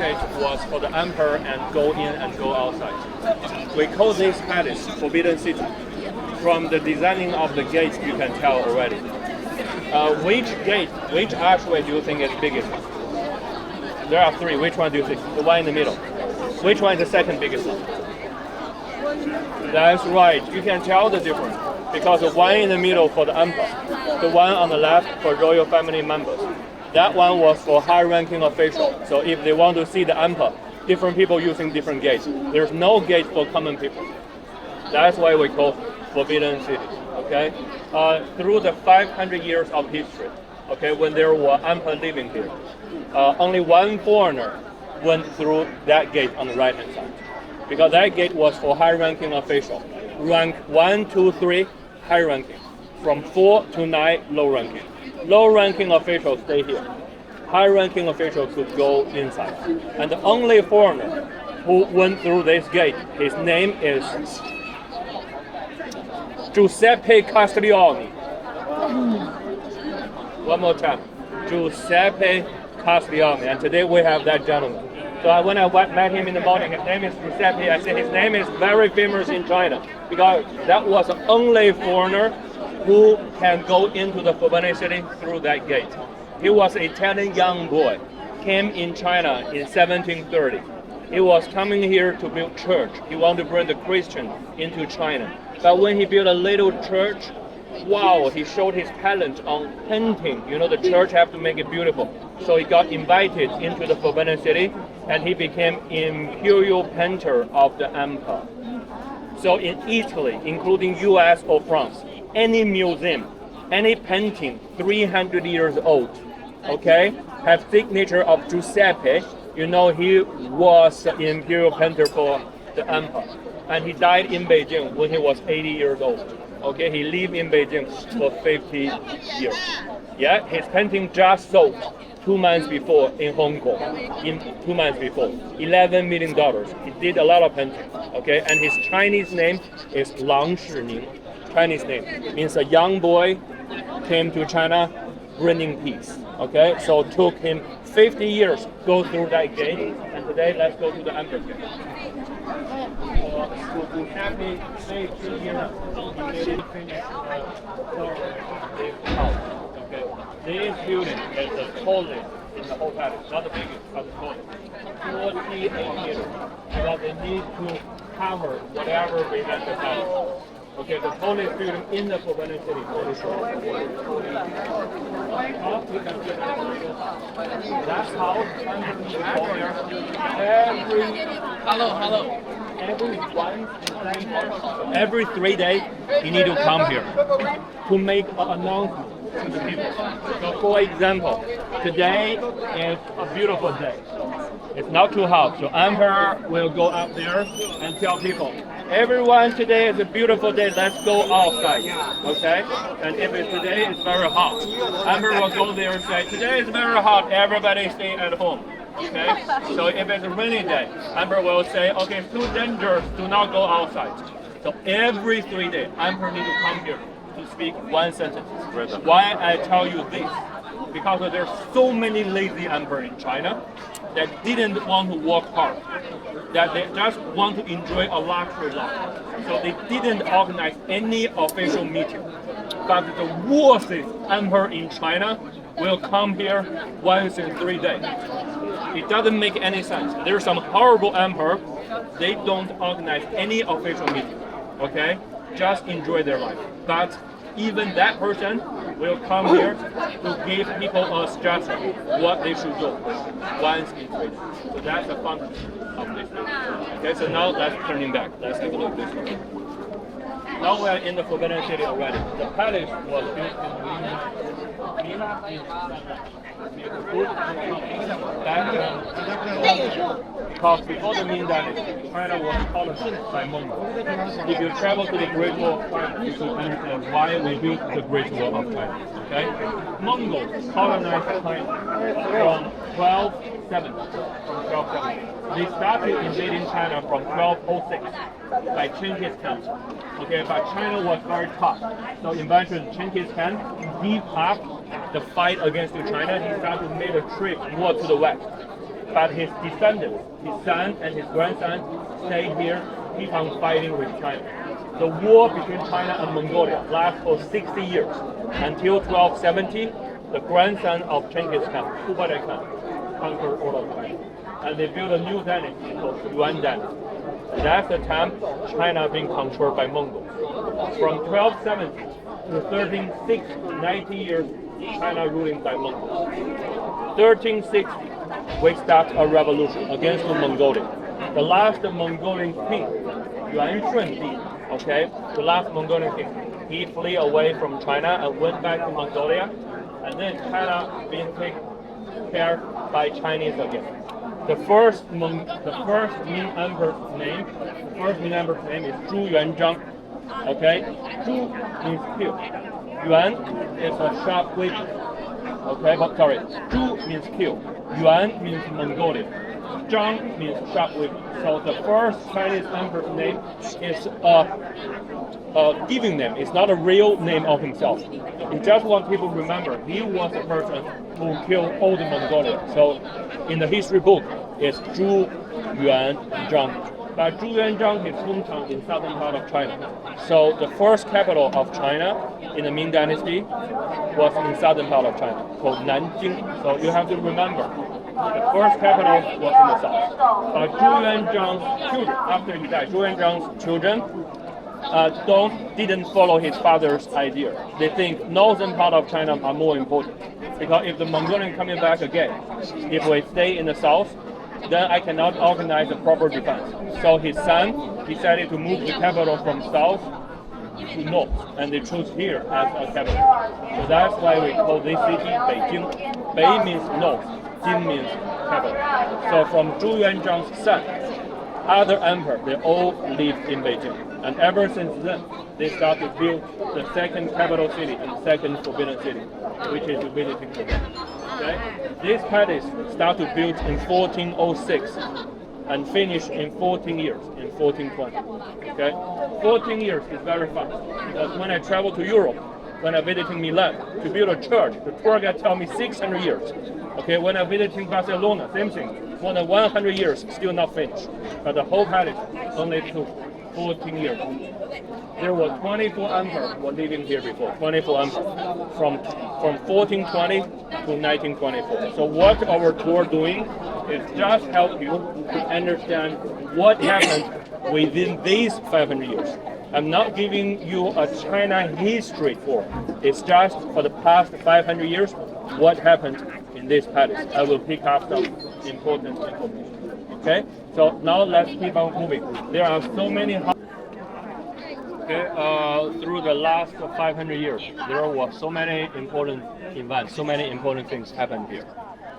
It was for the emperor and go in and go outside. We call this palace Forbidden City. From the designing of the gates, you can tell already. Which archway do you think is biggest? There are three. Which one do you think? The one in the middle. Which one is the second biggest one? That's right. You can tell the difference because the one in the middle for the emperor, the one on the left for royal family members. That one was for high-ranking officials. So if they want to see the emperor, different people using different gates. There's no gate for common people. That's why we call Forbidden City. Okay. Through the 500 years of history, okay, when there were emperor living here, only one foreigner went through that gate on the right-hand side, because that gate was for high-ranking officials. Rank 1, 2, 3, high-ranking. From 4 to 9, low-ranking. Low-ranking officials stay here. High-ranking officials could go inside. And the only foreigner who went through this gate, his name is Giuseppe Castiglione. One more time. Giuseppe Castiglione. And today we have that gentleman. So when I met him in the morning, his name is Giuseppe. I said his name is very famous in China because that was the only foreigner who can go into the Forbidden City through that gate. He was an Italian young boy, came in China in 1730. He was coming here to build church. He wanted to bring the Christian into China. But when he built a little church, wow, he showed his talent on painting. You know, the church have to make it beautiful. So he got invited into the Forbidden City and he became imperial painter of the emperor. So in Italy, including US or France, any museum, any painting 300 years old, okay, have signature of Giuseppe. You know, he was the imperial painter for the emperor. And he died in Beijing when he was 80 years old. Okay, he lived in Beijing for 50 years. Yeah, his painting just sold 2 months before in Hong Kong. In 2 months before, $11 million. He did a lot of painting. Okay, and his Chinese name is Lang Shining. Chinese name means a young boy came to China bringing peace. Okay, so it took him 50 years to go through that gate, and today let's go to the emperor gate. Happy stay 2 years. Okay, this building is the tallest in the whole palace, not the biggest, but the tallest. 48 meters, because they need to cover whatever prevents the palace. Okay, the tallest building in the Forbidden City. That's how every 3 days you need to come here to make an announcement to the people. So for example, today is a beautiful day. It's not too hot, so emperor will go up there and tell people, everyone, today is a beautiful day, let's go outside, okay? And if today is very hot, emperor will go there and say, today is very hot, everybody stay at home, okay? So if it's a rainy day, emperor will say, okay, it's too dangerous, do not go outside. So every 3 days, emperor need to come here to speak one sentence. Why I tell you this? Because there's so many lazy emperors in China that didn't want to work hard, that they just want to enjoy a luxury life. So they didn't organize any official meeting. But the worst emperor in China will come here once in 3 days. It doesn't make any sense. There's some horrible emperor, they don't organize any official meeting, okay? Just enjoy their life. But even that person will come here to give people a suggestion what they should do once in 3 days. So that's the function of this. Okay, so now let's turn it back. Let's take a look at this one. Now we're in the Forbidden City already. The palace was built in because before the Ming Dynasty, China was colonized by Mongols. If you travel to the Great Wall of China, you will understand why we built the Great Wall of China. Okay? Mongols colonized China from 1270. They started invading China from 1206 by Genghis Khan. Okay, but China was very tough. So eventually Genghis Khan gave up the fight against China. He started to make a trip more to the west. But his descendants, his son and his grandson, stayed here, keep on fighting with China. The war between China and Mongolia lasted for 60 years, until 1270, the grandson of Genghis Khan, Kublai Khan, conquered all of China. And they built a new dynasty called Yuan dynasty. And that's the time China being controlled by Mongols. From 1270 to 1360, 90 years, China ruling by Mongols. 1360, we start a revolution against Mongolia. The last Mongolian king, Yuan Shundi, okay, the last Mongolian king, he flee away from China and went back to Mongolia, and then China being taken care by Chinese again. The first Ming emperor's name, is Zhu Yuanzhang. Okay, Zhu means kill. Yuan is a sharp weapon. Okay, but sorry, Zhu means kill. Yuan means Mongolia. Zhang means sharp weapon. So the first Chinese emperor's name is a giving name. It's not a real name of himself. He just want people to remember he was the person who killed all the Mongolia. So in the history book, it's Zhu Yuanzhang. But Zhu Yuanzhang, his hometown in southern part of China. So the first capital of China in the Ming Dynasty was in southern part of China, called Nanjing. So you have to remember, the first capital was in the south. Zhu Yuanzhang's children, after he died, Zhu Yuanzhang's children didn't follow his father's idea. They think northern part of China are more important. Because if the Mongolian coming back again, if we stay in the south, then I cannot organize a proper defense. So his son decided to move the capital from south to north, and they chose here as a capital. So that's why we call this city Beijing. Bei means north, Jing means capital. So from Zhu Yuanzhang's son, other emperors, they all lived in Beijing. And ever since then, they started to build the second capital city and second forbidden city, which is visiting today. Okay? This palace started to build in 1406 and finished in 14 years, in 1420. Okay? 14 years is very fast, because when I travel to Europe, when I visiting Milan to build a church, the tour guide tell me 600 years. Okay, when I visiting Barcelona, same thing, more than 100 years, still not finished. But the whole palace only took 14 years. There were 24 emperors were living here before. 24 emperors from 1420 to 1924. So what our tour doing is just help you to understand what happened within these 500 years. I'm not giving you a China history tour. It's just for the past 500 years what happened in this palace. I will pick up some important information. Okay, so now let's keep on moving. There are so many. Through the last 500 years, there were so many important events, so many important things happened here.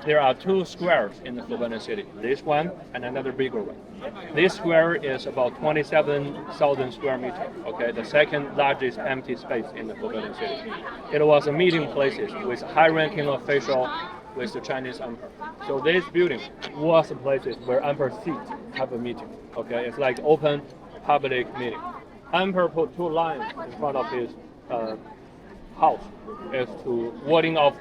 There are two squares in the forbidden city. This one and another bigger one. This square is about 27,000 square meters. Okay, the second largest empty space in the forbidden city. It was a meeting places with high-ranking official with the Chinese emperor. So this building was the places where emperor seat have a meeting. Okay, it's like open public meeting. Emperor put two lions in front of his house, is to warding off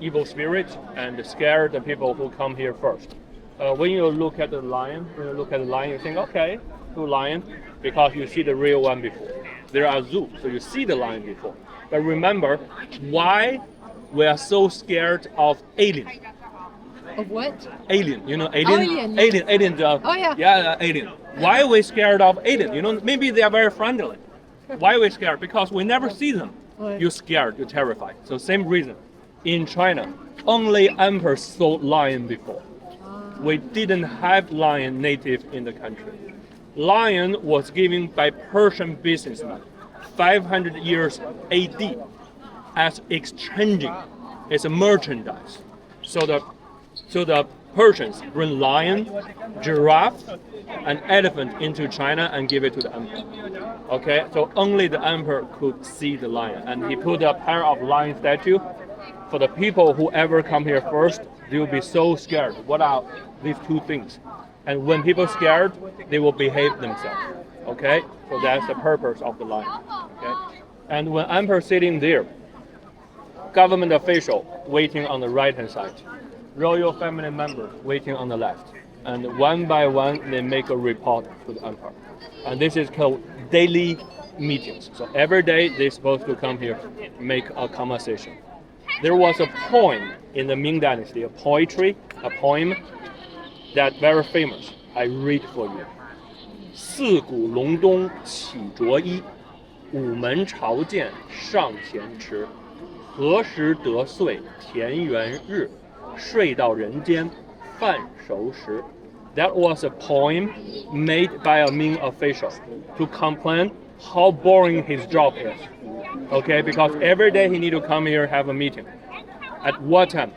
evil spirits and scare the people who come here first. When you look at the lion, you think, okay, two lions, because you see the real one before. There are zoos, so you see the lion before. But remember, why we are so scared of alien? Of what? Alien, you know alien? Oh, alien. Oh yeah. Yeah, alien. Why are we scared of alien? You know, maybe they are very friendly. Why are we scared? Because we never see them. You're scared, you're terrified. So same reason. In China, only emperors saw lion before. We didn't have lion native in the country. Lion was given by Persian businessmen 500 years AD as exchanging. It's a merchandise. So the Persians bring lion, giraffe, and elephant into China and give it to the emperor. Okay, so only the emperor could see the lion, and he put a pair of lion statue. For the people who ever come here first, they will be so scared. What are these two things? And when people scared, they will behave themselves. Okay, so that's the purpose of the lion. Okay, and when emperor sitting there, government official waiting on the right hand side. royal family members waiting on the left. And one by one, they make a report to the emperor. And this is called daily meetings. So every day, they're supposed to come here, make a conversation. There was a poem in the Ming Dynasty, a poem that very famous. I read for you. 四鼓隆冬起着衣，午门朝见上前迟。何时得岁田园日，睡到人间饭熟时。That was a poem made by a Ming official to complain how boring his job is. Okay, because every day he need to come here have a meeting. At what time?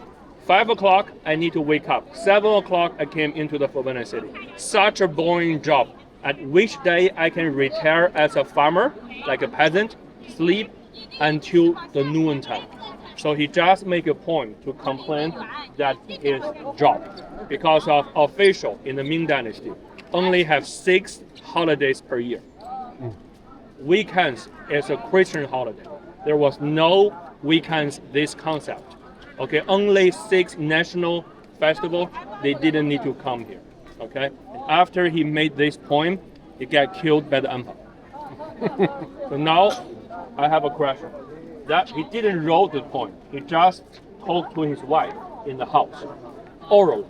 5 o'clock, I need to wake up. 7 o'clock, I came into the Forbidden City. Such a boring job. At which day I can retire as a farmer, like a peasant, sleep until the noon time. So he just make a point to complain that his job, because of official in the Ming Dynasty, only have 6 holidays per year. Weekends is a Christian holiday. There was no weekends this concept. Okay, only 6 national festivals, they didn't need to come here. Okay, after he made this poem, he got killed by the emperor. So now I have a question. That he didn't wrote the poem. He just talked to his wife in the house, orally.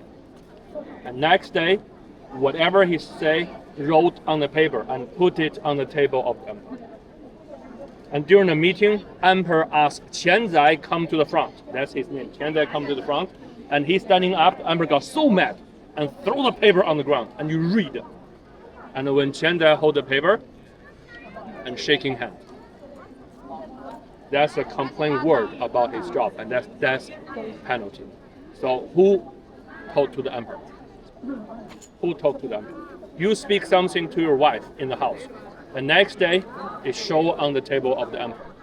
And next day, whatever he say, wrote on the paper and put it on the table of the emperor. And during the meeting, emperor asked Qianzai come to the front. That's his name. Qianzai come to the front, and he's standing up. The emperor got so mad and throw the paper on the ground, and you read. And when Qianzai hold the paper and shaking hand, that's a complaint word about his job, and that's death penalty. So who talked to the emperor? Who talked to the emperor? You speak something to your wife in the house. The next day, it show on the table of the emperor.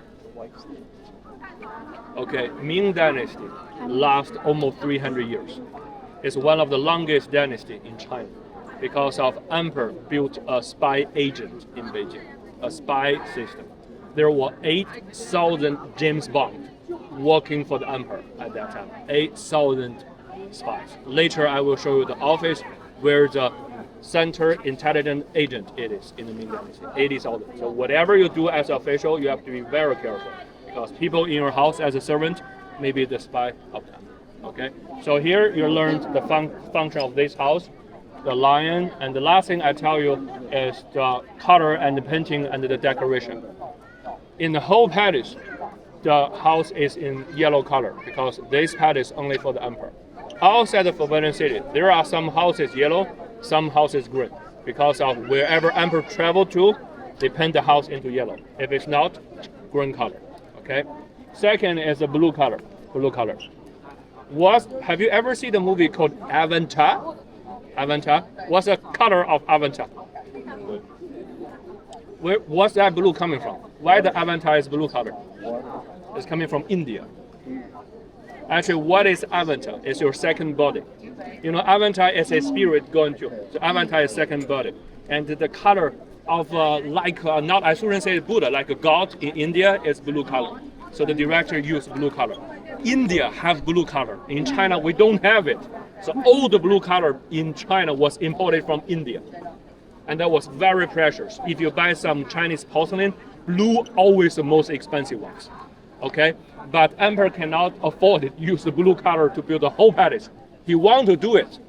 Okay, Ming Dynasty lasts almost 300 years. It's one of the longest dynasty in China because of emperor built a spy agent in Beijing, a spy system. There were 8,000 James Bond working for the emperor at that time. 8,000 spies. Later, I will show you the office where the Center Intelligence Agent it is in the Ming Dynasty, 80,000. So whatever you do as an official, you have to be very careful because people in your house as a servant may be the spy of them. Okay, so here you learned the function of this house, the lion, and the last thing I tell you is the color and the painting and the decoration. In the whole palace, the house is in yellow color because this palace is only for the emperor. Outside the Forbidden City, there are some houses yellow, some houses green. Because of wherever emperor travel to, they paint the house into yellow. If it's not, green color. Okay. Second is the blue color. Blue color. Have you ever seen the movie called Avatar? Avatar. What's the color of Avatar? What's that blue coming from? Why the Avatar is blue color? It's coming from India. Actually, what is Avatar? It's your second body. You know, Avatar is a spirit going to. So Avatar is second body. And the color of I shouldn't say Buddha, like a god in India is blue color. So the director used blue color. India have blue color. In China, we don't have it. So all the blue color in China was imported from India. And that was very precious. If you buy some Chinese porcelain, blue always the most expensive ones. Okay? But emperor cannot afford it, use the blue color to build the whole palace. He want to do it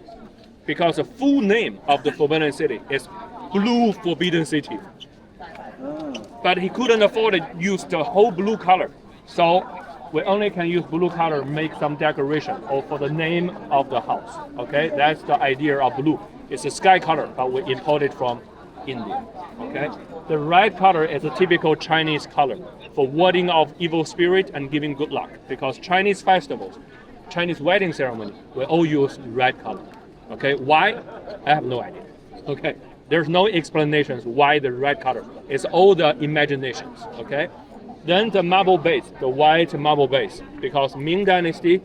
because the full name of the Forbidden City is Blue Forbidden City. But he couldn't afford it, use the whole blue color. So we only can use blue color, make some decoration or for the name of the house. Okay, that's the idea of blue. It's a sky color, but we import it from India. Okay, the red color is a typical Chinese color for warding off evil spirit and giving good luck. Because Chinese festivals, Chinese wedding ceremony, we all use red color. Okay, why? I have no idea. Okay, there's no explanations why the red color. It's all the imaginations. Okay. Then the marble base, the white marble base, because Ming Dynasty,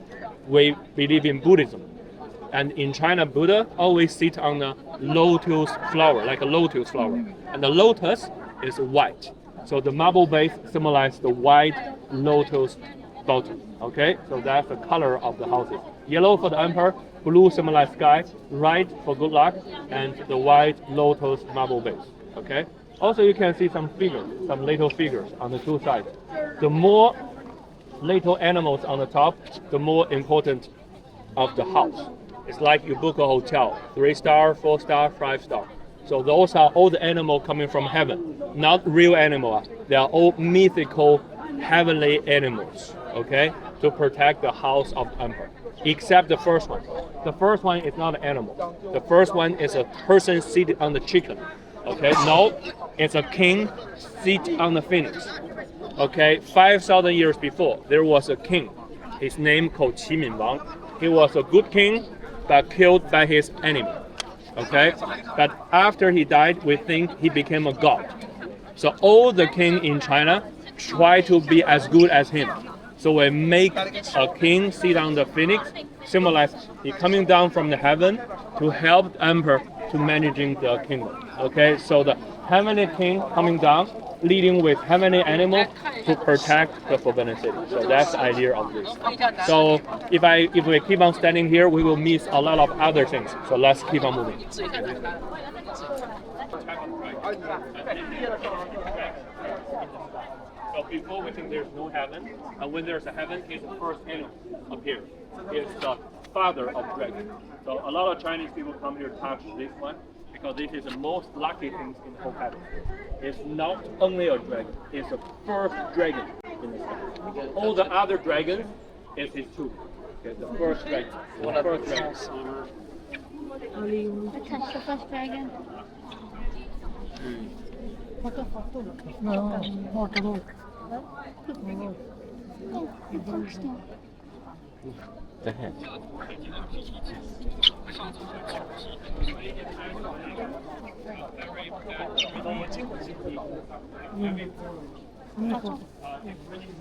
we believe in Buddhism. And in China, Buddha always sit on a lotus flower, like a lotus flower. And the lotus is white. So the marble base symbolizes the white lotus bottom. Okay, so that's the color of the houses. Yellow for the emperor, blue symbolize sky, red for good luck, and the white lotus marble base. Okay. Also, you can see some figures, some little figures on the two sides. The more little animals on the top, the more important of the house. It's like you book a hotel, 3-star, 4-star, 5-star. So those are all the animals coming from heaven, not real animals. They are all mythical, heavenly animals, okay, to protect the house of the emperor. Except the first one. The first one is not an animal. The first one is a person seated on the chicken. Okay, no, it's a king seated on the phoenix. Okay, 5,000 years before, there was a king. His name called Qi Min Wang. He was a good king, but killed by his enemy. Okay, but after he died, we think he became a god. So all the king in China try to be as good as him. So we make a king sit on the phoenix, symbolize he coming down from the heaven to help the emperor to managing the kingdom. Okay, so the heavenly king coming down, leading with heavenly animal to protect the Forbidden City. So that's the idea of this. So if we keep on standing here, we will miss a lot of other things. So let's keep on moving. So before we think there's no heaven, and when there's a heaven, it's the first animal appears. It's the father of dragon. So a lot of Chinese people come here to touch this one because this is the most lucky thing in the whole palace. It's not only a dragon, it's the first dragon in the sky. All the other dragons is his children. Okay, the first dragon. The first dragon. Touch the first dragon.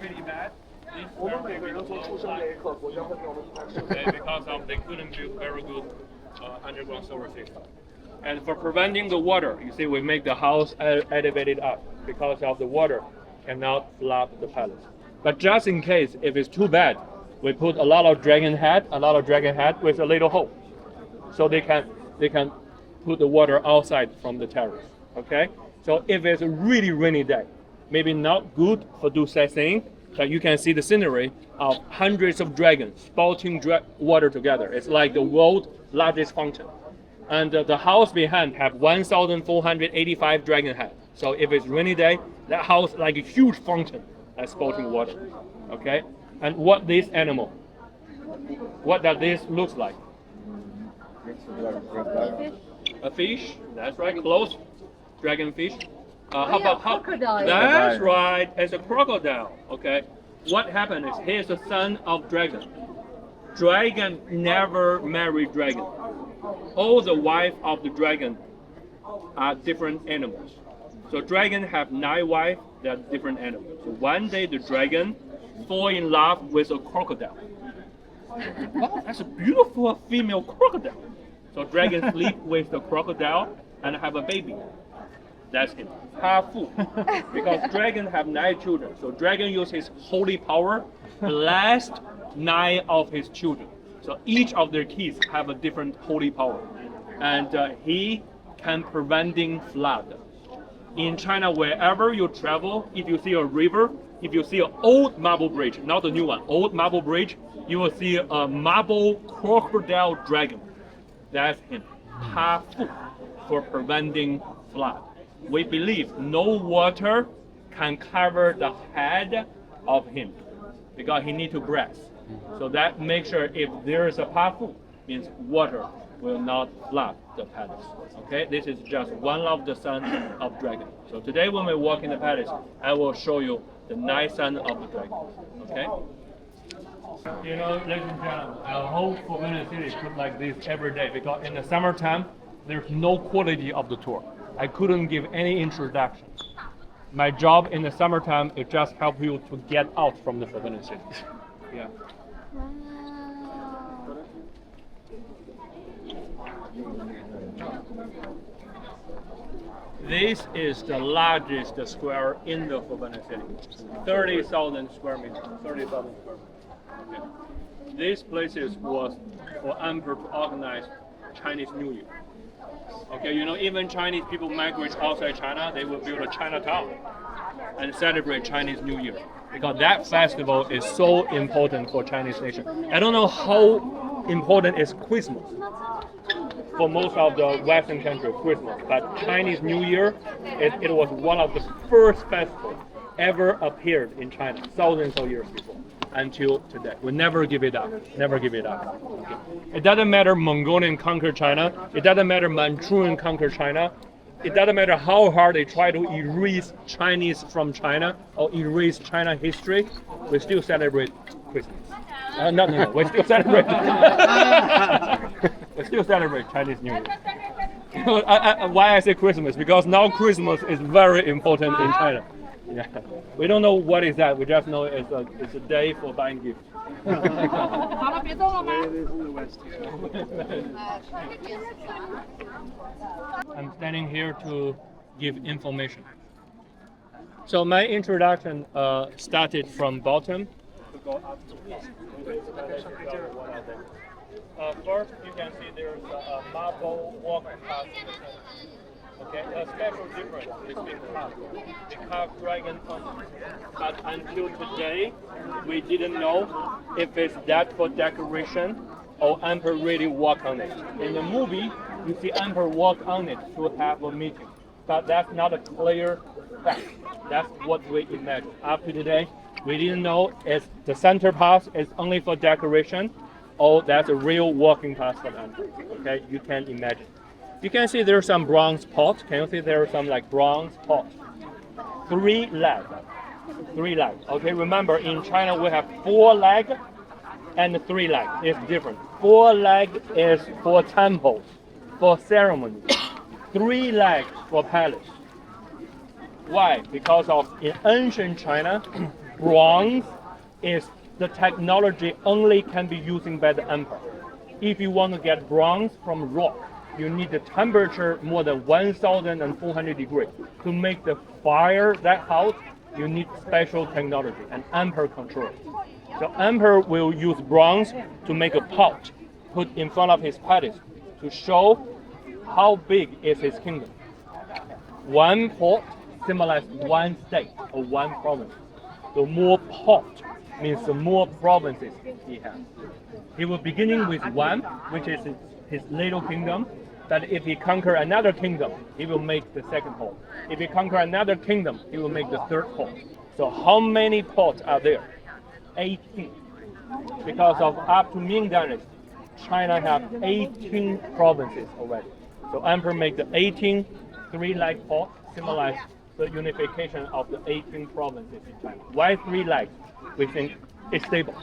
Really bad. Because they couldn't build very good underground sewer system. And for preventing the water, you see, we make the house elevated up because of the water cannot flood the palace. But just in case, if it's too bad, we put a lot of dragon head with a little hole, so they can put the water outside from the terrace. Okay, so if it's a really rainy day, maybe not good for do such thing, but you can see the scenery of hundreds of dragons spouting water together. It's like the world's largest fountain. And the house behind have 1,485 dragon heads. So if it's rainy day, that house like a huge fountain that's spouting water. Okay, and what does this look like? A fish. That's right. Close. Dragon fish. How about crocodile? That's right. It's a crocodile. Okay. What happened is he's the son of dragon. Dragon never marry dragon. All the wife of the dragon are different animals. So dragon have 9 wives. They are different animals. So one day the dragon fall in love with a crocodile. Wow, that's a beautiful female crocodile. So dragon sleep with the crocodile and have a baby. That's him. Half full. Because dragon have 9 children. So dragon use his holy power, blessed 9 of his children. So each of their kids have a different holy power. And he can preventing flood. In China, wherever you travel, if you see a river, if you see an old marble bridge, not the new one, old marble bridge, you will see a marble crocodile dragon. That's him. Half full for preventing flood. We believe no water can cover the head of him because he need to grass. So that makes sure if there is a half full, means water will not flood the palace. Okay, this is just one of the sons of dragon. So today when we walk in the palace, I will show you the 9 sons of the dragon. Okay. You know, ladies and gentlemen, I hope Forbidden City look like this every day because in the summertime, there's no quality of the tour. I couldn't give any introduction. My job in the summertime is just help you to get out from the Forbidden City. Yeah. This is the largest square in the Forbidden City. 30,000 square meters. 30,000 square meters. Okay. these places was for emperor to organize Chinese New Year. Okay, you know, even Chinese people migrate outside China, they will build a Chinatown and celebrate Chinese New Year because that festival is so important for Chinese nation. I don't know how important is Christmas for most of the Western countries, Christmas, but Chinese New Year, it was one of the first festivals ever appeared in China, thousands of years before, until today. We never give it up, never give it up. Okay. It doesn't matter Mongolian conquered China, it doesn't matter Manchurian conquered China, it doesn't matter how hard they try to erase Chinese from China or erase China history, we still celebrate Christmas. No, we still celebrate. We still celebrate Chinese New Year. Why I say Christmas? Because now Christmas is very important in China. Yeah. We don't know what is that. We just know it's a day for buying gifts. 好了，别动了吗？ I'm standing here to give information. So my introduction started from bottom to go up to first, you can see there's a marble walking path. Okay, a special difference between carved. They carved dragon tongues. But until today, we didn't know if it's that for decoration or emperor really walk on it. In the movie, you see emperor walk on it to have a meeting. But that's not a clear fact. That's what we imagine. Up to today, we didn't know if the center path is only for decoration or that's a real walking path for the emperor. Okay, you can imagine. You can see there's some bronze pot. Can you see there's some like bronze pot? 3 legs. 3 legs. Okay, remember in China we have 4 legs and 3 legs. It's different. 4 legs is for temples, for ceremony. 3 legs for palace. Why? Because of in ancient China, bronze is the technology only can be used by the emperor. If you want to get bronze from rock, you need the temperature more than 1,400 degrees. To make the fire that hot, you need special technology and emperor control. So emperor will use bronze to make a pot, put in front of his palace to show how big is his kingdom. 1 pot symbolizes 1 state or 1 province. The more pot means the more provinces he has. He will beginning with 1, which is his little kingdom. That if he conquer another kingdom, he will make the 2nd pot. If he conquer another kingdom, he will make the 3rd pot. So how many pots are there? 18. Because of up to Ming Dynasty, China have 18 provinces already. So emperor make the 18 3-leg pot, symbolize the unification of the 18 provinces in China. Why 3 legs? We think it's stable.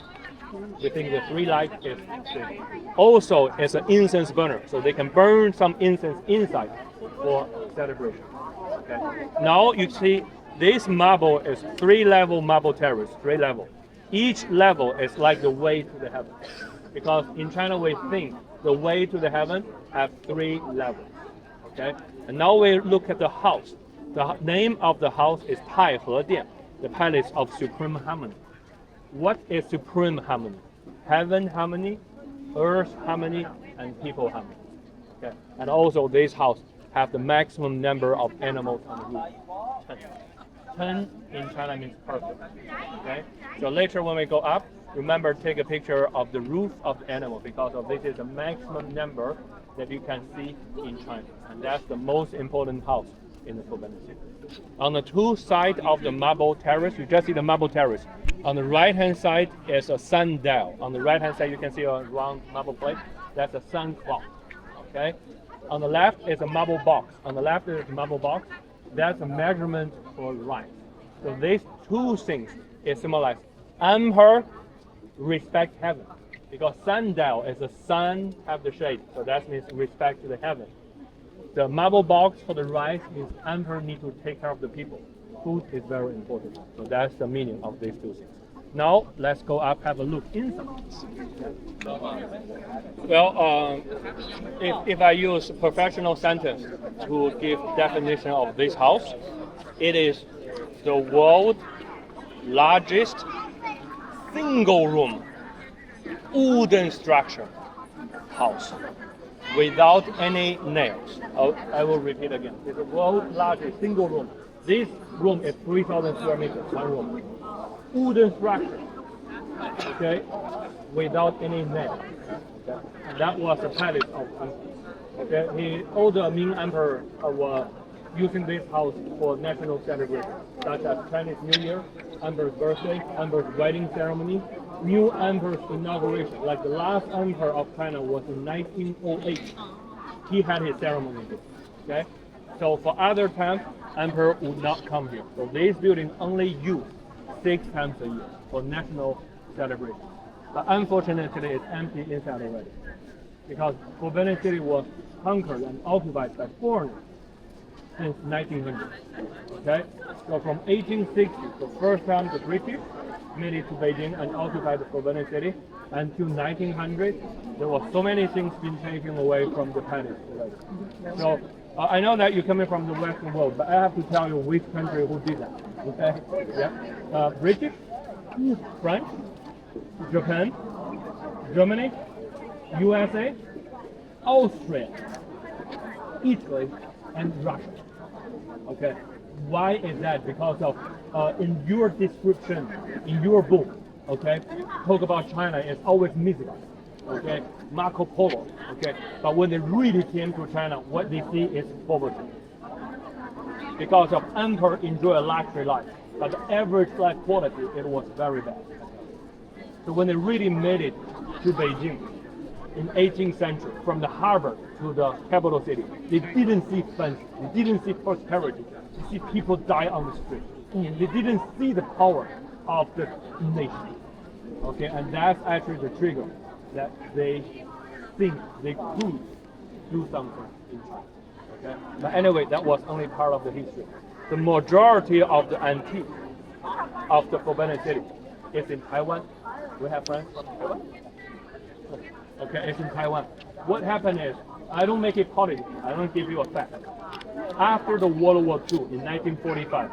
We think the 3 legs is stable. Also, it's an incense burner, so they can burn some incense inside for celebration. Okay. Now you see this marble is 3-level marble terrace, 3 level. Each level is like the way to the heaven. Because in China we think the way to the heaven have 3 levels. Okay? And now we look at the house. The name of the house is Tai He Dian, the palace of supreme harmony. What is supreme harmony? Heaven harmony, earth harmony, and people harmony. Okay? And also this house have the maximum number of animals on the roof. 10 in China means perfect. Okay? So later when we go up, remember take a picture of the roof of the animal because of this is the maximum number that you can see in China. And that's the most important house in the Forbidden City. On the 2 sides of the marble terrace, you just see the marble terrace. On the right hand side is a sundial. On the right hand side you can see a round marble plate. That's a sun clock. Okay? On the left is a marble box. On the left is a marble box. That's a measurement for rice. So these 2 things is symbolized. Emperor respect heaven. Because sundial is the sun have the shade. So that means respect to the heaven. The marble box for the rice means emperor need to take care of the people. Food is very important. So that's the meaning of these 2 things. Now let's go up, have a look inside. Well, if I use professional sentence to give definition of this house, it is the world's largest single room wooden structure house without any nails. I will repeat again. It's the world's largest single room. This room is 3,000 square meters, one room. Wooden structure, okay, without any nails. Okay. That was the palace of okay. All the Ming Emperor were using this house for national celebrations, such as Chinese New Year, Emperor's birthday, Emperor's wedding ceremony, new Emperor's inauguration. Like the last Emperor of China was in 1908. He had his ceremony here. Okay, so for other times, Emperor would not come here. So this building only used 6 times a year for national celebration. But unfortunately, it's empty inside already because Forbidden City was conquered and occupied by foreigners since 1900. Okay, so from 1860, the first time the British made it to Beijing and occupied the Forbidden City, until 1900, there were so many things being taken away from the palace already. So I know that you're coming from the Western world, but I have to tell you which country who did that. Okay, yeah, British, French, Japan, Germany, USA, Austria, Italy, and Russia. Okay, why is that? Because of in your description, in your book, okay, talk about China is always mythical. Okay, Marco Polo. Okay, but when they really came to China, what they see is poverty. Because of emperor enjoy a luxury life, but the average life quality it was very bad. So when they really made it to Beijing in 18th century, from the harbor to the capital city, they didn't see fence, they didn't see prosperity, they see people die on the street. They didn't see the power of the nation. Okay, and that's actually the trigger that they think they could do something in China. Okay? But anyway, that was only part of the history. The majority of the antique of the Forbidden City is in Taiwan. We have friends from Taiwan? Okay, it's in Taiwan. What happened is, I don't make it politics, I don't give you a fact. After the World War II in 1945,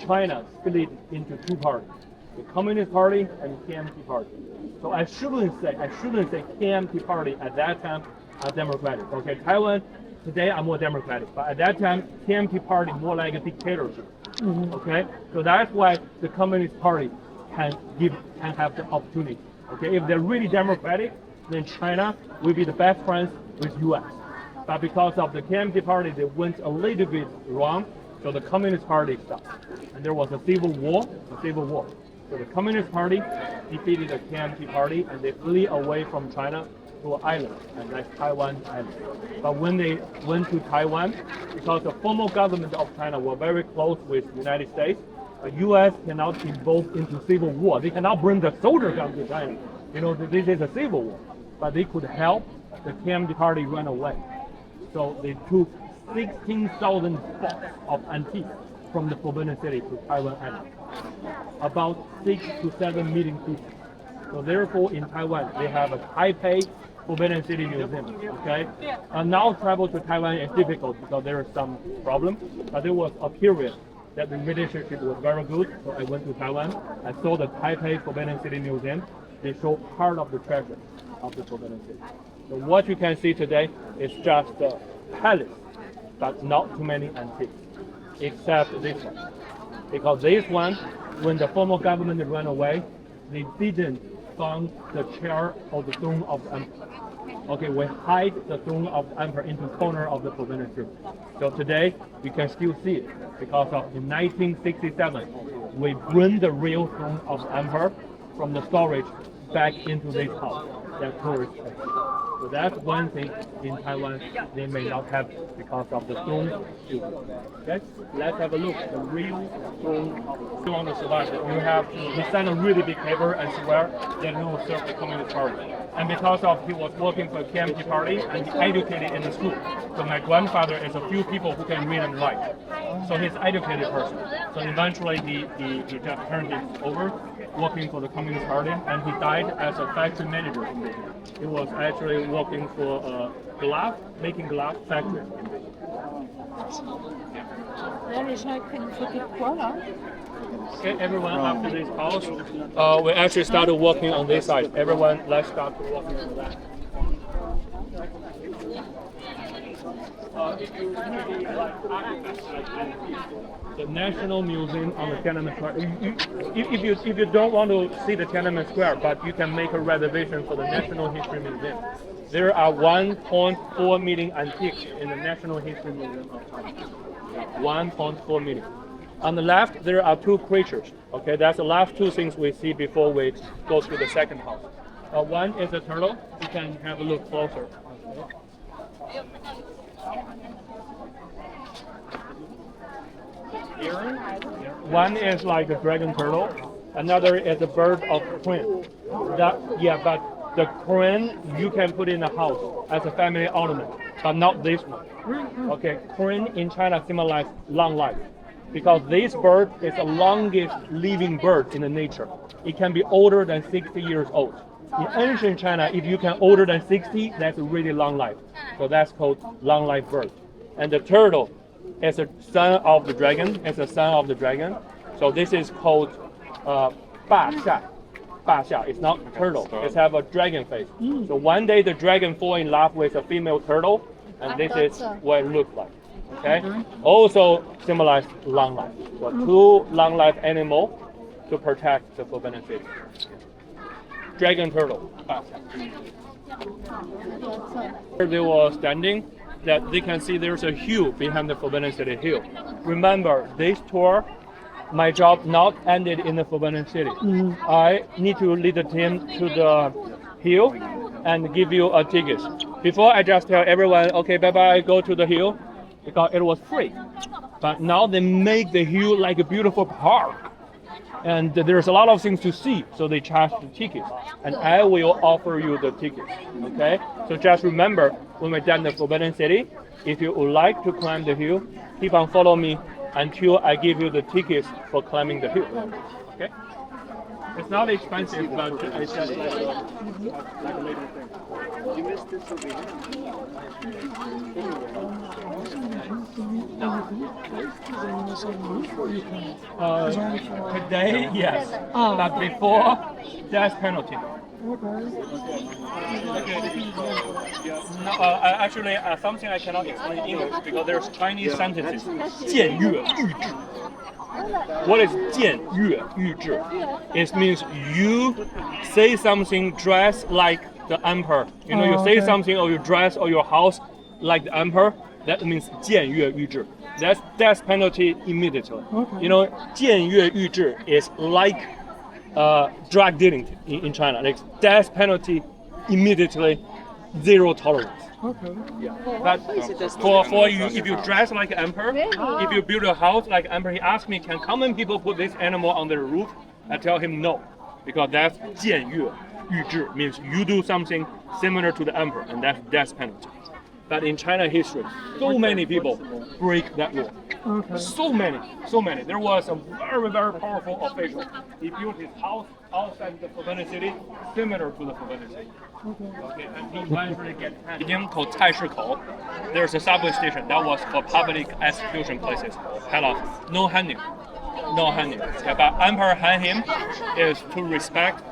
China split into 2 parties, the Communist Party and KMT Party. So I shouldn't say KMT Party at that time are democratic. Okay, Taiwan today are more democratic, but at that time KMT Party more like a dictatorship. Okay, so that's why the Communist Party can have the opportunity. Okay, if they're really democratic, then China will be the best friends with US. But because of the KMT Party, they went a little bit wrong, so the Communist Party stopped, and there was a civil war. So the Communist Party defeated the KMT Party, and they flee away from China to an island, and that's Taiwan Island. But when they went to Taiwan, because the former government of China were very close with the United States, the U.S. cannot involve into civil war. They cannot bring the soldiers down to China. You know, this is a civil war. But they could help the KMT Party run away. So they took 16,000 spots of antiques from the Forbidden City to Taiwan Island. About 6 to 7 million people. So therefore, in Taiwan, they have a Taipei Forbidden City Museum. Okay. Now travel to Taiwan is difficult because there is some problem. But there was a period that the relationship was very good. So I went to Taiwan. I saw the Taipei Forbidden City Museum. They show part of the treasure of the Forbidden City. So what you can see today is just the palace, but not too many antiques, except this one. Because this one, when the former government ran away, they didn't found the chair or the throne of the emperor. Okay, we hide the throne of the emperor into corner of the Forbidden City. So today, we can still see it because of in 1967, we bring the real throne of the emperor from the storage back into this house, that tourist place. So that's one thing in Taiwan they may not have because of the throne. Okay, let's have a look at the real throne. If you want to survive, you have to sign a really big paper and swear that you will serve the Communist Party. And because of he was working for the KMT Party and he educated in the school. So my grandfather is a few people who can read and write. So he's an educated person. So eventually he just turned it over, working for the Communist Party, and he died as a factory manager. He was actually working for a making glass factory. Là, les gens ils prennent une photo de quoi là? Okay, everyone after this house, we actually started walking on this side. Everyone, let's start walking on that. If you really like artifacts like the National Museum on the Tiananmen Square, if you don't want to see the Tiananmen Square, but you can make a reservation for the National History Museum. There are 1.4 million antiques in the National History Museum of China. 1.4 million. On the left, there are two creatures. Okay, that's the last two things we see before we go to the second house. One is a turtle. You can have a look closer. Okay. One is like a dragon turtle. Another is a bird of crane. But the crane you can put in the house as a family ornament, but not this one. Okay, crane in China symbolizes long life, because this bird is the longest living bird in the nature. It can be older than 60 years old. In ancient China, if you can older than 60, that's a really long life. So that's called long life bird. And the turtle is a son of the dragon. It's a son of the dragon. So this is called Ba Xia. Ba Xia. It's not turtle. It have a dragon face. So one day the dragon fall in love with a female turtle, and this is what it looks like. Okay. Also symbolize long life. So two long life animals to protect the Forbidden City. Dragon turtle. They were standing, that they can see there's a hill behind the Forbidden City hill. Remember, this tour, my job not ended in the Forbidden City. I need to lead the team to the hill and give you a ticket. Before I just tell everyone, okay, bye-bye, go to the hill, because it was free. But now they make the hill like a beautiful park. And there's a lot of things to see, so they charge the ticket. And I will offer you the ticket, okay? So just remember, when we're done the Forbidden City, if you would like to climb the hill, keep on following me until I give you the tickets for climbing the hill, okay? It's not expensive, but it's just like a little thing. You missed this over here. Today, yes, but before, death penalty. Actually, something I cannot explain in English because there's Chinese sentences. 僭越欲止. What is 僭越欲止? It means you say something dressed like the emperor. You know, you say something or you dress or your house like the emperor. That means 僭越欲止. That's death penalty immediately. You know, 僭越欲止 is like drug dealing in China. Like death penalty immediately, zero tolerance. Okay. Yeah. But for you, if you dress like an emperor, if you build a house like emperor, he asked me, can common people put this animal on their roof? I tell him no, because that's 僭越欲止, means you do something similar to the emperor, and that's death penalty. But in China history, so many people break that law. Okay. So many. There was a very, very powerful official. He built his house outside the Forbidden City, similar to the Forbidden City. Okay, and he eventually gets hanged. Beijing called Taishikou. There's a subway station that was for public execution places. Head off. No hanging. Yeah, but Emperor hang him is to respect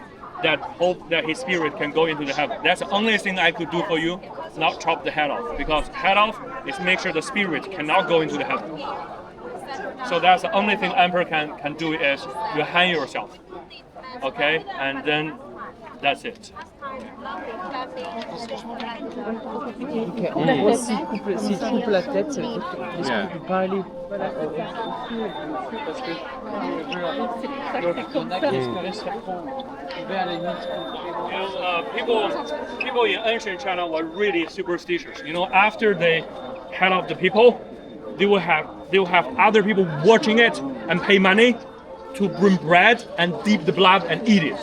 that hope that his spirit can go into the heaven. That's the only thing I could do for you, not chop the head off. Because head off is make sure the spirit cannot go into the heaven. So that's the only thing emperor can do is you hang yourself. Okay, and then that's it. Okay. En gros, si tu coupes la tête, ça veut dire que l'esprit ne peut pas aller. People in ancient China were really superstitious. You know, after they head off the people, they will have other people watching it and pay money to bring bread and dip the blood and eat it.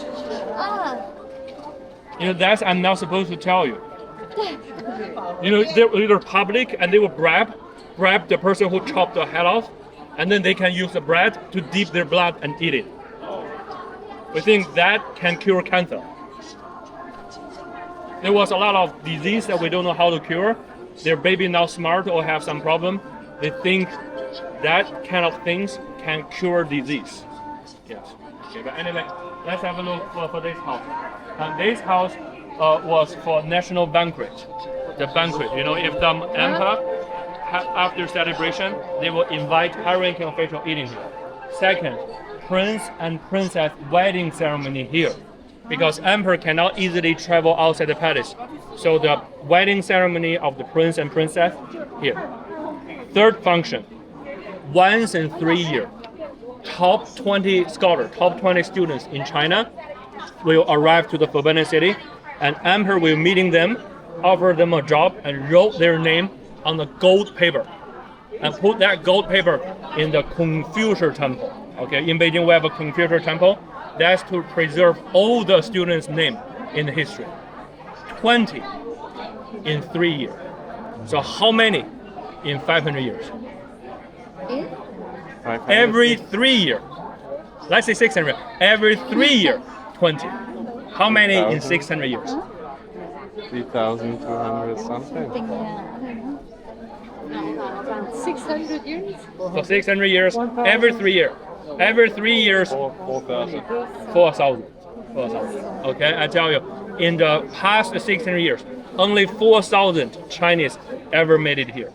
You know, that's I'm not supposed to tell you. You know, they're public and they will grab the person who chopped the head off, and then they can use the bread to dip their blood and eat it. We think that can cure cancer. There was a lot of disease that we don't know how to cure. Their baby not smart or have some problem. they think that kind of things can cure disease. Yes. Okay, but anyway, let's have a look for this house. And this house was for national banquet. The banquet, if the emperor after celebration, they will invite high-ranking official eating here. Second, prince and princess wedding ceremony here, because emperor cannot easily travel outside the palace. So the wedding ceremony of the prince and princess here. Third function, once in 3 years, top 20 scholars, top 20 students in China will arrive to the Forbidden City, and emperor will meeting them, offer them a job, and wrote their name on the gold paper, and put that gold paper in the Confucius Temple. Okay, in Beijing we have a Confucius Temple. That's to preserve all the students' name in the history. 20 in 3 years. So how many in 500 years? Every 3 years. Let's say 600. Every 3 years, 20. How many in 600 years? 3,200 something. 600 years? So 600 years, every 3 years. Every 3 years, 4,000. 4,000. Okay, I tell you, in the past 600 years, only 4,000 Chinese ever made it here.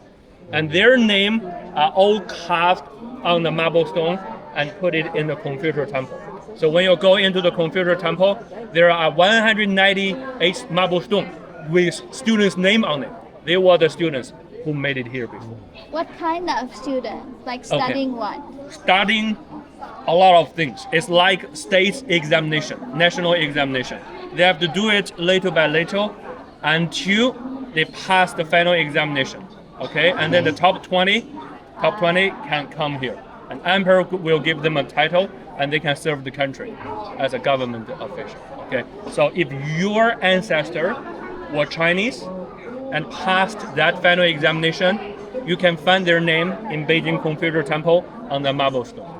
And their name are all carved on the marble stone and put it in the Confucius Temple. So when you go into the Confucius Temple, there are 198 marble stones with students' name on it. They were the students who made it here before. What kind of students? Like studying what? Studying a lot of things. It's like state examination, national examination. They have to do it little by little until they pass the final examination. Okay, and then the top 20 can come here. An emperor will give them a title, and they can serve the country as a government official. Okay, so if your ancestor were Chinese and passed that final examination, you can find their name in Beijing Confucius Temple on the marble stone.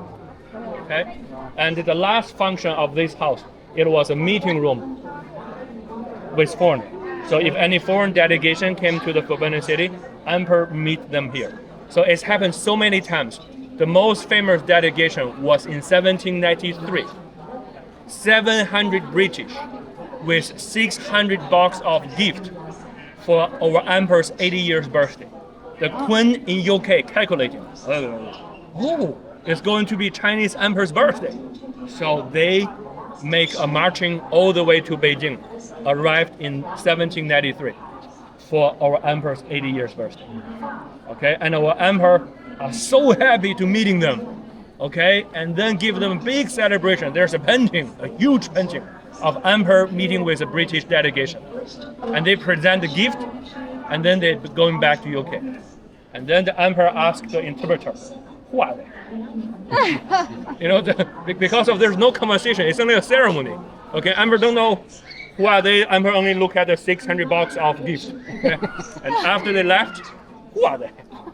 Okay, and the last function of this house, it was a meeting room with foreign. So if any foreign delegation came to the Forbidden City, emperor meet them here. So it's happened so many times. The most famous delegation was in 1793. 700 British with 600 box of gift for our emperor's 80 years birthday. The Queen in UK calculating, it's going to be Chinese emperor's birthday. So they make a marching all the way to Beijing, arrived in 1793 for our emperor's 80 years birthday. Okay, and our emperor are so happy to meeting them. Okay, and then give them a big celebration. There's a painting, a huge painting of emperor meeting with a British delegation. And they present the gift, and then they're going back to UK. And then the emperor asked the interpreter, who are they? Because of there's no conversation, it's only a ceremony. Okay, emperor don't know who are they. Emperor only look at the 600 box of gifts. Okay? And after they left, who are they?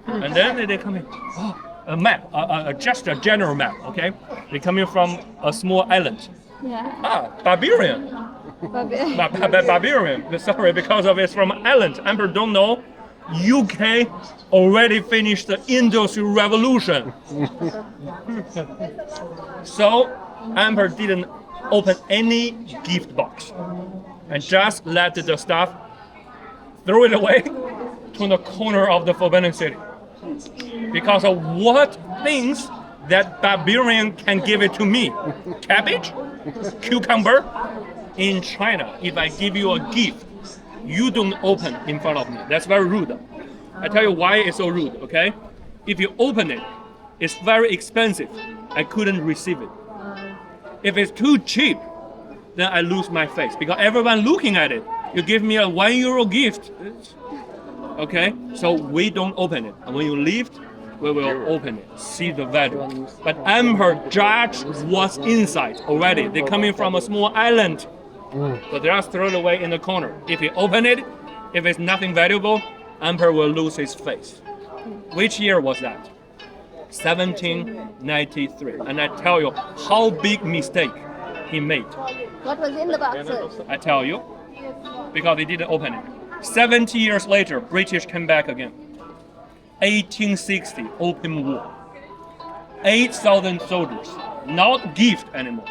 And then they come in. A map, just a general map. Okay, they coming from a small island. Yeah. Barbarian. Barbarian. Sorry, because of it's from island. Emperor don't know. UK already finished the Industrial Revolution. So emperor didn't open any gift box and just let the staff throw it away to the corner of the Forbidden City. Because of what things that barbarian can give it to me? Cabbage? Cucumber? In China, if I give you a gift, you don't open in front of me. That's very rude. I tell you why it's so rude, okay? If you open it, it's very expensive. I couldn't receive it. If it's too cheap, then I lose my face because everyone looking at it. You give me a €1 gift. Okay, so we don't open it. And when you leave, we will open it, see the value. But emperor judge what's inside already. They're coming from a small island. So they just throw it away in the corner. If you open it, if it's nothing valuable, emperor will lose his face. Which year was that? 1793. And I tell you how big mistake he made. What was in the boxes? I tell you, because they didn't open it. 70 years later, British came back again. 1860 Open War. 8,000 soldiers, not gift anymore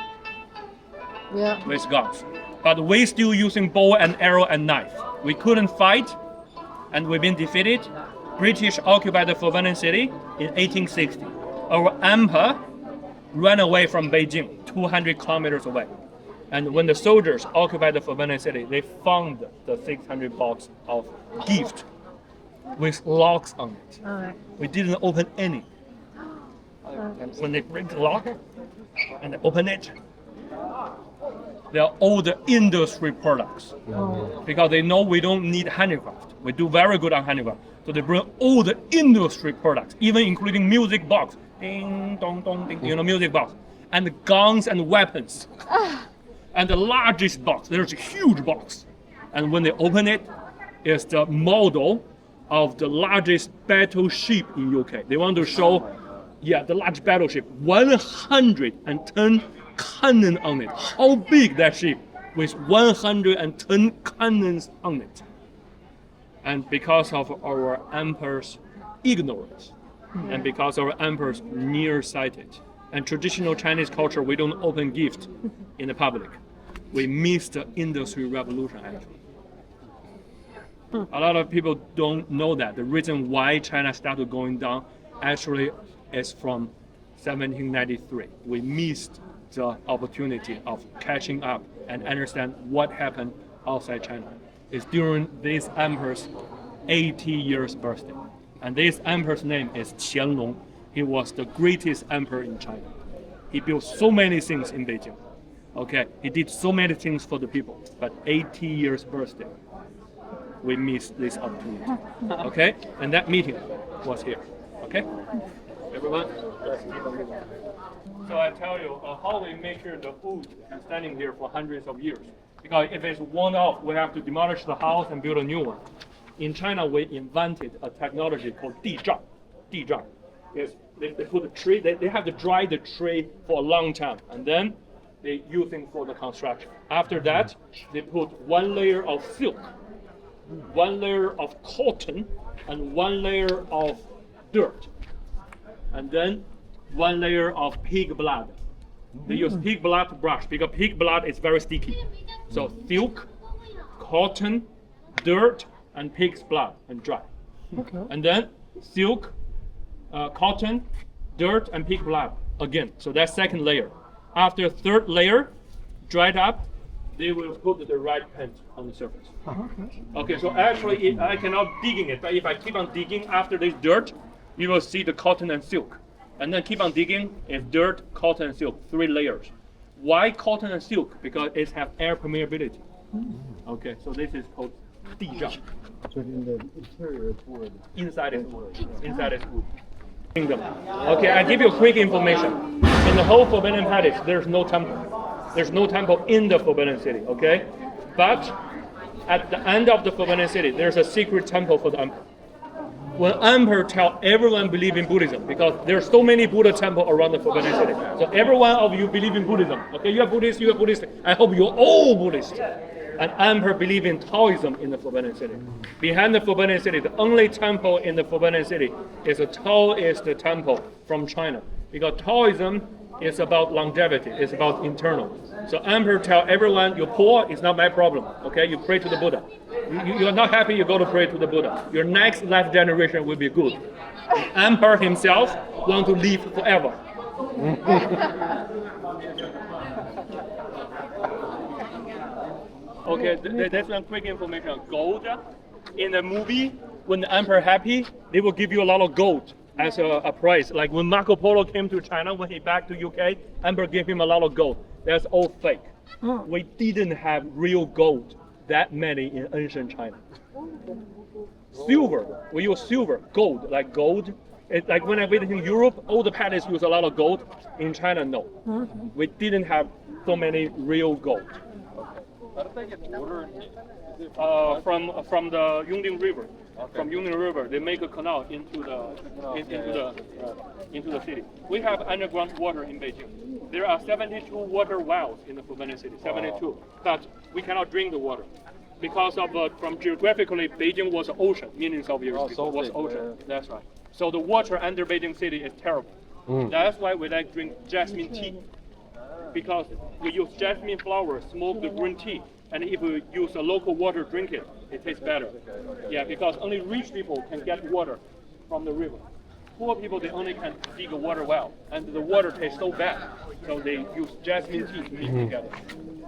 Yeah. with guns. But we still using bow and arrow and knife. We couldn't fight, and we've been defeated. British occupied the Forbidden City in 1860. Our emperor ran away from Beijing, 200 kilometers away. And when the soldiers occupied the Forbidden City, they found the 600 box of gift with locks on it. Alright. We didn't open any. When they break the lock and they open it, they are all the industry products. Because they know we don't need handicraft. We do very good on handicraft. So they bring all the industry products, even including music box. Ding, dong, dong, ding, music box. And guns and weapons. And the largest box, there's a huge box. And when they open it, it's the model of the largest battleship in UK. They want to show, the large battleship, 110 cannon on it. How big that ship with 110 cannons on it. And because of our emperor's ignorance, and because our emperor's nearsighted, and traditional Chinese culture, we don't open gift in the public. We missed the industry revolution actually. A lot of people don't know that. The reason why China started going down actually is from 1793. We missed the opportunity of catching up and understand what happened outside China. It's during this emperor's 80 years birthday. And this emperor's name is Qianlong. He was the greatest emperor in China. He built so many things in Beijing. Okay, he did so many things for the people, but 80 years birthday, we missed this opportunity. Okay, and that meeting was here. Okay, everyone. So I tell you how we make sure the wood is standing here for hundreds of years. Because if it's worn off, we have to demolish the house and build a new one. In China, we invented a technology called 地障. 地障 is they put the tree. They have to dry the tree for a long time, and then they using for the construction. After that, they put one layer of silk, one layer of cotton, and one layer of dirt, and then one layer of pig blood. They use pig blood to brush because pig blood is very sticky. So silk, cotton, dirt, and pig's blood and dry. Okay. And then silk, cotton, dirt, and pig blood again. So that's second layer. After third layer, dried up, they will put the right paint on the surface. Okay, so actually I cannot dig in it, but if I keep on digging after this dirt, you will see the cotton and silk. And then keep on digging, it's dirt, cotton, and silk, 3 layers. Why cotton and silk? Because it has air permeability. Okay, so this is called 地障. So in the interior is wood. Inside is wood. Inside is wood. Kingdom. Okay, I give you quick information. In the whole Forbidden Palace, there's no temple. There's no temple in the Forbidden City, okay? But at the end of the Forbidden City, there's a secret temple for the emperor. When emperor tell everyone believe in Buddhism, because there's so many Buddha temple around the Forbidden City. So every one of you believe in Buddhism. Okay, you are Buddhist, you are Buddhist. I hope you're all Buddhist. And emperor believe in Taoism in the Forbidden City. Behind the Forbidden City, the only temple in the Forbidden City is a Taoist temple from China. Because Taoism is about longevity, it's about internal. So emperor tell everyone, you're poor, it's not my problem. Okay, you pray to the Buddha. You're not happy, you go to pray to the Buddha. Your next life generation will be good. The emperor himself want to live forever. Okay, that's one quick information. Gold, in the movie, when the emperor happy, they will give you a lot of gold as a prize. Like when Marco Polo came to China, when he back to UK, emperor gave him a lot of gold. That's all fake. We didn't have real gold that many in ancient China. Silver, we use silver, gold, like gold. It's like when I visited in Europe, all the palaces use a lot of gold. In China, no. We didn't have so many real gold. How did they get water? From the Yongding River. Okay. From Yongding River, they make a canal into the city. We have underground water in Beijing. There are 72 water wells in the Forbidden City, 72. But we cannot drink the water because of from geographically, Beijing was an ocean millions of years ago. Was ocean. That's right. So the water under Beijing city is terrible. That's why we like drink jasmine tea. Because we use jasmine flower, smoke the green tea, and if we use a local water, drink it, it tastes better. Yeah, because only rich people can get water from the river. Poor people, they only can dig a water well, and the water tastes so bad, so they use jasmine tea to mix together.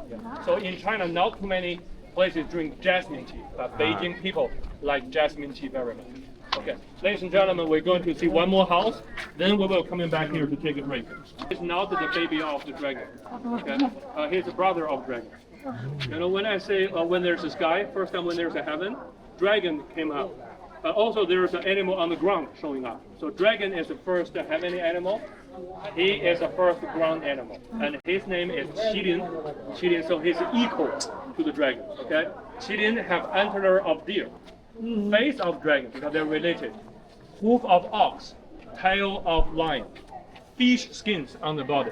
Yeah. So in China, not too many places drink jasmine tea, but Beijing people like jasmine tea very much. Okay, ladies and gentlemen, we're going to see one more house, then we will coming back here to take a break. He's not the baby of the dragon. Okay, he's the brother of dragon. You know, when I say when there's a sky, first time when there's a heaven, dragon came out. Also, there's an animal on the ground showing up. So dragon is the first heavenly animal. He is the first ground animal, and his name is Qilin. Qilin, so he's equal to the dragon. Okay, Qilin have antler of deer, face of dragon because they're related, hoof of ox, tail of lion, fish skins on the body.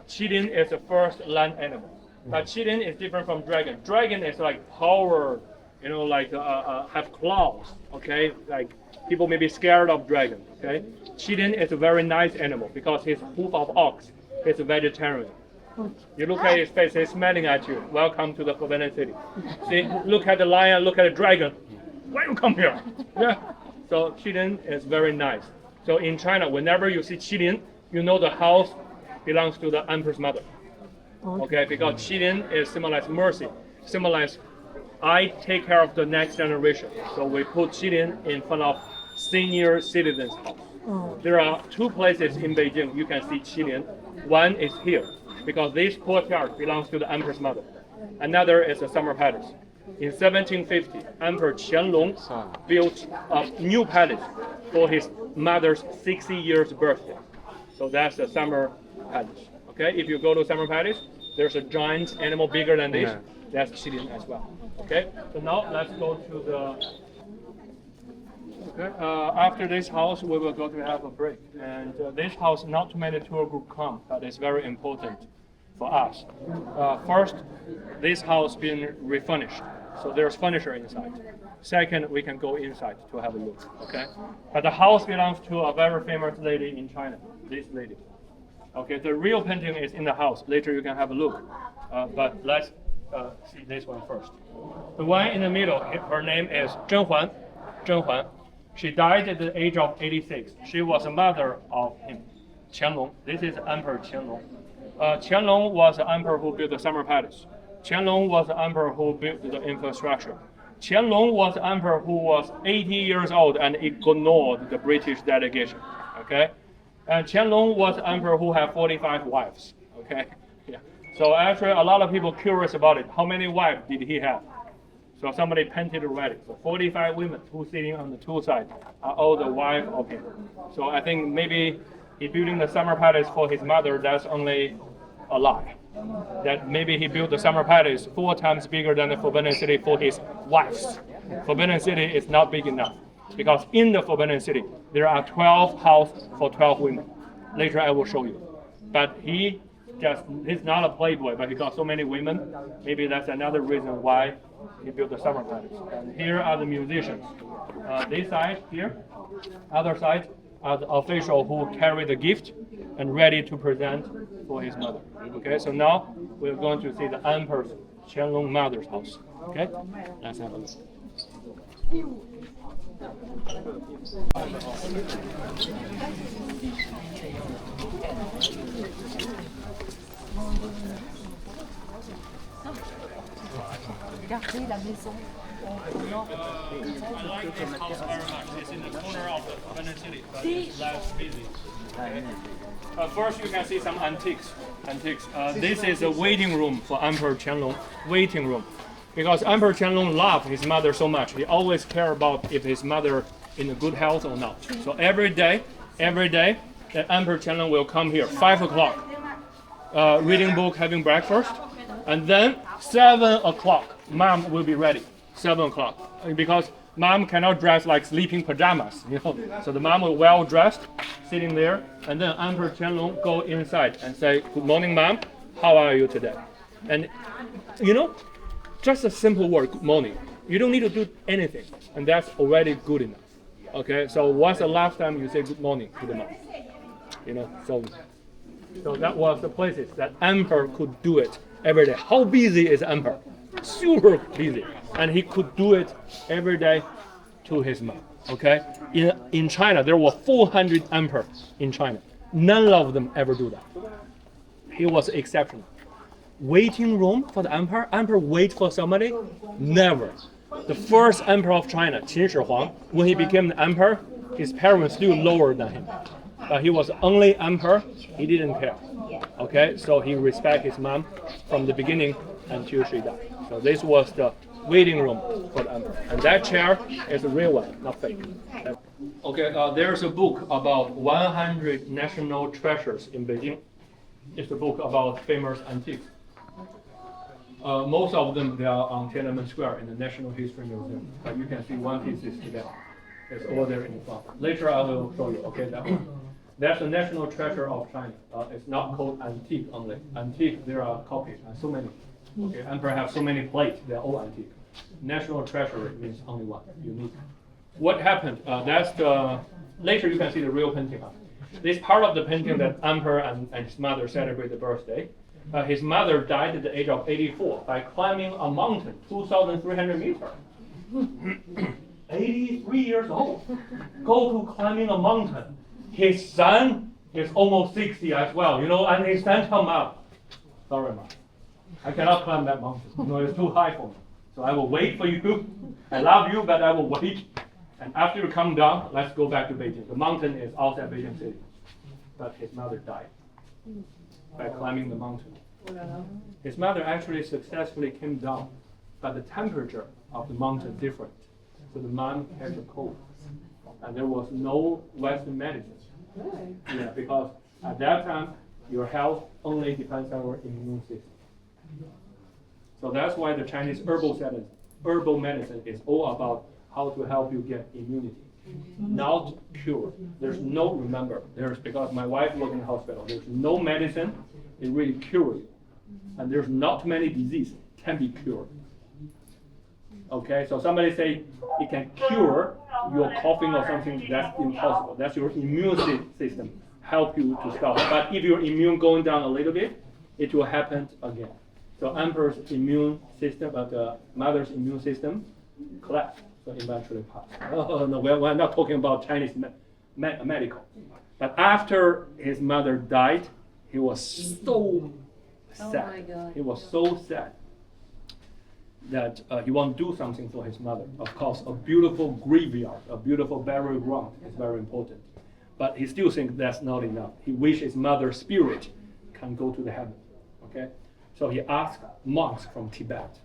Qilin is the first land animal. But Qilin is different from dragon. Dragon is like power, you know, like have claws. Okay, like people may be scared of dragon. Okay, Qilin is a very nice animal because his hoof of ox is a vegetarian. You look at his face, he's smiling at you. Welcome to the Forbidden City. See, look at the lion, look at the dragon. Why you come here? Yeah. So Qilin is very nice. So in China, whenever you see Qilin, you know the house belongs to the emperor's mother. Okay, because Qilin is symbolize mercy, symbolize I take care of the next generation. So we put Qilin in front of senior citizens' house. There are two places in Beijing you can see Qilin. One is here, because this courtyard belongs to the emperor's mother. Another is a summer palace. In 1750, Emperor Qianlong built a new palace for his mother's 60 years birthday. So that's the summer palace. Okay, if you go to summer palace, there's a giant animal bigger than this. That's Qilin as well. Okay, so now let's go to the. Okay, after this house, we will go to have a break. And this house, not too many tour group come, but it's very important for us. First, this house being refurnished, so there's furniture inside. Second, we can go inside to have a look. Okay, but the house belongs to a very famous lady in China. This lady. Okay, the real painting is in the house. Later you can have a look. But let's see this one first. The one in the middle, her name is Zhen Huan. Zhen Huan. She died at the age of 86. She was the mother of him, Qianlong. This is Emperor Qianlong. Qianlong was the emperor who built the summer palace. Qianlong was the emperor who built the infrastructure. Qianlong was the emperor who was 80 years old and ignored the British delegation. Okay, and Qianlong was the emperor who had 45 wives. Okay, yeah. So actually, a lot of people curious about it. How many wives did he have? So somebody painted already. So 45 women who sitting on the two sides are all the wives of him. So I think maybe he building the summer palace for his mother. That's only a lie. That maybe he built the summer palace 4 times bigger than the Forbidden City for his wives. Forbidden City is not big enough because in the Forbidden City there are 12 houses for 12 women. Later I will show you. But he's not a playboy, but he got so many women. Maybe that's another reason why he built the summer palace. And here are the musicians. This side here, other side are the officials who carry the gift and ready to present for his mother. Okay, so now we're going to see the Emperor Qianlong mother's house. Okay, let's have a look. Regardez la maison. I like this house very much. It's in the corner of the Forbidden City, but it's less busy. Okay. First, you can see some antiques. This is a waiting room for Emperor Qianlong. Waiting room, because Emperor Qianlong loved his mother so much. He always cared about if his mother in a good health or not. So every day, the Emperor Qianlong will come here 5 o'clock, reading book, having breakfast, and then 7 o'clock, mom will be ready. 7 o'clock, because mom cannot dress like sleeping pajamas, you know. So the mom will well dressed, sitting there, and then Emperor Qianlong go inside and say, "Good morning, mom. How are you today?" And you know, just a simple word, "Good morning." You don't need to do anything, and that's already good enough. Okay, so what's the last time you say good morning to the mom? You know, so that was the places that emperor could do it every day. How busy is emperor? Super busy, and he could do it every day to his mom. Okay, in China there were 400 emperors in China. None of them ever do that. He was exceptional. Waiting room for the emperor. Emperor wait for somebody? Never. The first emperor of China, Qin Shi Huang, when he became the emperor, his parents still lower than him. But he was only emperor. He didn't care. Okay, so he respect his mom from the beginning until she died. So this was the waiting room for the emperor. And that chair is a real one, not fake. Okay, there's a book about 100 national treasures in Beijing. It's a book about famous antiques. Most of them, they are on Tiananmen Square in the National History Museum. But you can see one piece is today. It's over there in the front. Later I will show you. Okay, that one. That's the national treasure of China. It's not called antique only. Antique, there are copies, so many. Okay, emperor have so many plates, they're all antique. National treasure means only one, unique. What happened? That's the, later you can see the real painting. This part of the painting that emperor and his mother celebrate the birthday. His mother died at the age of 84 by climbing a mountain, 2,300 meters. 83 years old, go to climbing a mountain. His son is almost 60 as well, you know, and his son come up. Sorry, Mom, I cannot climb that mountain. You know, it's too high for me. So I will wait for you. I love you, but I will wait. And after you come down, let's go back to Beijing. The mountain is outside Beijing city. But his mother died by climbing the mountain. His mother actually successfully came down, but the temperature of the mountain different. So the mom had a cold. And there was no Western medicine. Yeah, because at that time, your health only depends on your immune system. So that's why the Chinese herbal medicine is all about how to help you get immunity, not cure. There's no, remember, because my wife worked in the hospital, there's no medicine that really cures you. And there's not many diseases can be cured. Okay, so somebody say it can cure your coughing or something, that's impossible. That's your immune system help you to stop. But if your immune going down a little bit, it will happen again. So emperor's immune system, the mother's immune system collapsed, so eventually passed. Oh no, we're not talking about Chinese medical. But after his mother died, he was so sad. Oh my God. He was so sad that he want to do something for his mother. Of course, a beautiful graveyard, a beautiful burial ground is very important. But he still thinks that's not enough. He wishes his mother's spirit can go to the heaven. Okay? So he asked monks from Tibet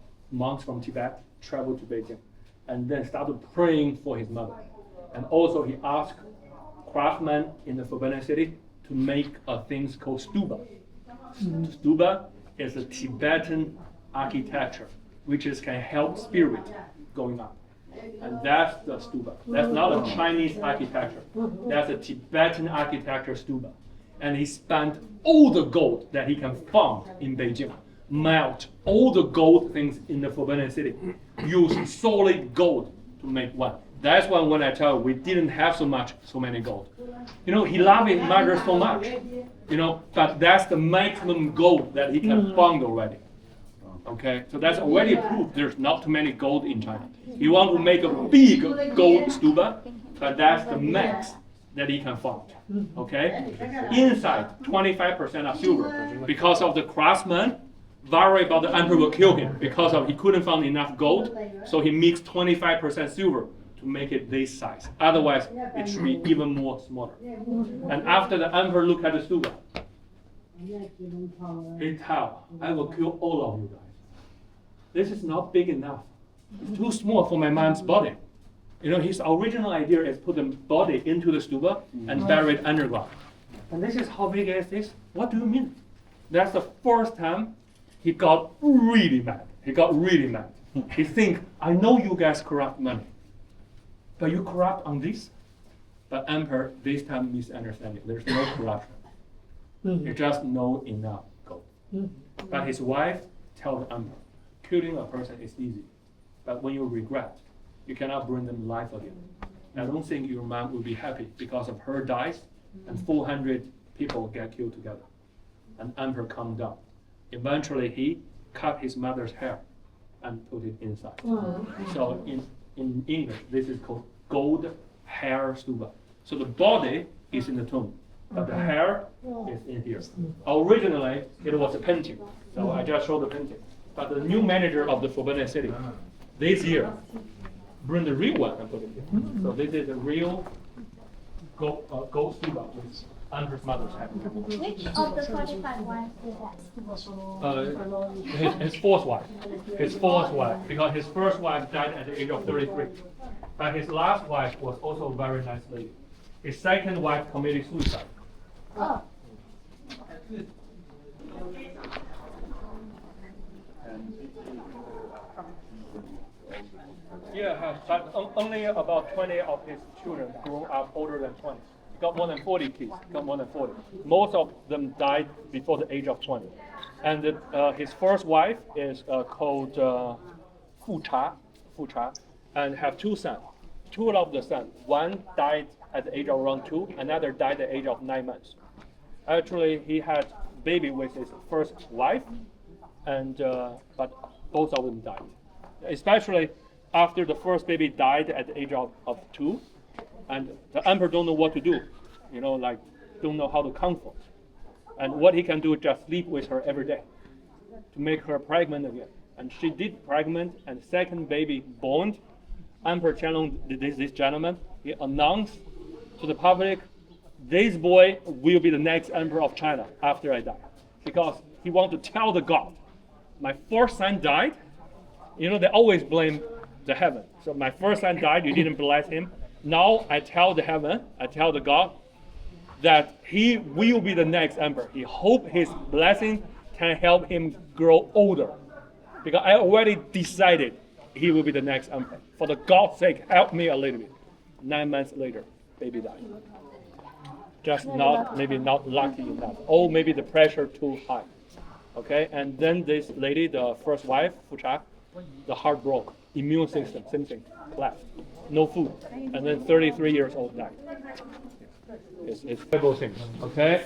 traveled to Beijing, and then started praying for his mother. And also he asked craftsmen in the Forbidden City to make a thing called stupa. Stupa is a Tibetan architecture, which can help spirit going up. And that's the stupa. That's not a Chinese architecture. That's a Tibetan architecture stupa. And he spent all the gold that he can find in Beijing, melt all the gold things in the Forbidden City, use solid gold to make one. That's when I tell you, we didn't have so many gold. You know, he loved his mother so much, you know, but that's the maximum gold that he can find already. Okay, so that's already proof there's not too many gold in China. He want to make a big gold stupa, but that's the max that he can find. Okay, inside 25% of silver, because of the craftsman worry about the emperor will kill him because of he couldn't find enough gold, so he mixed 25% silver to make it this size. Otherwise, it should be even more smaller. And after the emperor looked at the stupa, he tell, I will kill all of you guys. This is not big enough. It's too small for my mom's body. You know, his original idea is put the body into the stupa and bury it underground. And this is how big is this? What do you mean? That's the first time he got really mad. He think, I know you guys corrupt money, but you corrupt on this? But emperor this time misunderstanding. There's no corruption. You just know enough gold. But his wife tells the emperor, killing a person is easy, but when you regret, you cannot bring them life again. I don't think your mom will be happy because of her dies, and 400 people get killed together. And emperor calmed down. Eventually, he cut his mother's hair and put it inside. So in English, this is called gold hair stupa. So the body is in the tomb, but the hair is in here. Originally, it was a painting. So I just showed the painting. But the new manager of the Forbidden City, this year, bring the real one and put it here. So this is the real gold stupa with Emperor's mother's hair. Which of the 45 wives did that? His fourth wife. His fourth wife, because his first wife died at the age of 33. But his last wife was also a very nice lady. His second wife committed suicide. Oh. Yeah, but only about 20 of his children grew up older than 20. Got more than 40 kids, got more than 40. Most of them died before the age of 20. And his first wife is called Fu Cha, and have two sons. Two of the sons, one died at the age of around 2, another died at the age of 9 months. Actually, he had baby with his first wife, and but both of them died. Especially after the first baby died at the age of 2, and the emperor don't know what to do, don't know how to comfort. And what he can do is just sleep with her every day to make her pregnant again. And she did pregnant, and second baby born. Emperor challenged this gentleman. He announced to the public, this boy will be the next emperor of China after I die. Because he wanted to tell the god, my first son died. They always blame the heaven. So my first son died, you didn't bless him. Now I tell the heaven, I tell the God, that he will be the next emperor. He hope his blessing can help him grow older. Because I already decided he will be the next emperor. For the God's sake, help me a little bit. 9 months later, baby died. Just maybe not lucky enough. Or maybe the pressure too high. Okay, and then this lady, the first wife, Fu Cha, the heart broke. Immune system, same thing, collapsed. No food. And then 33 years old died. It's terrible things. Okay?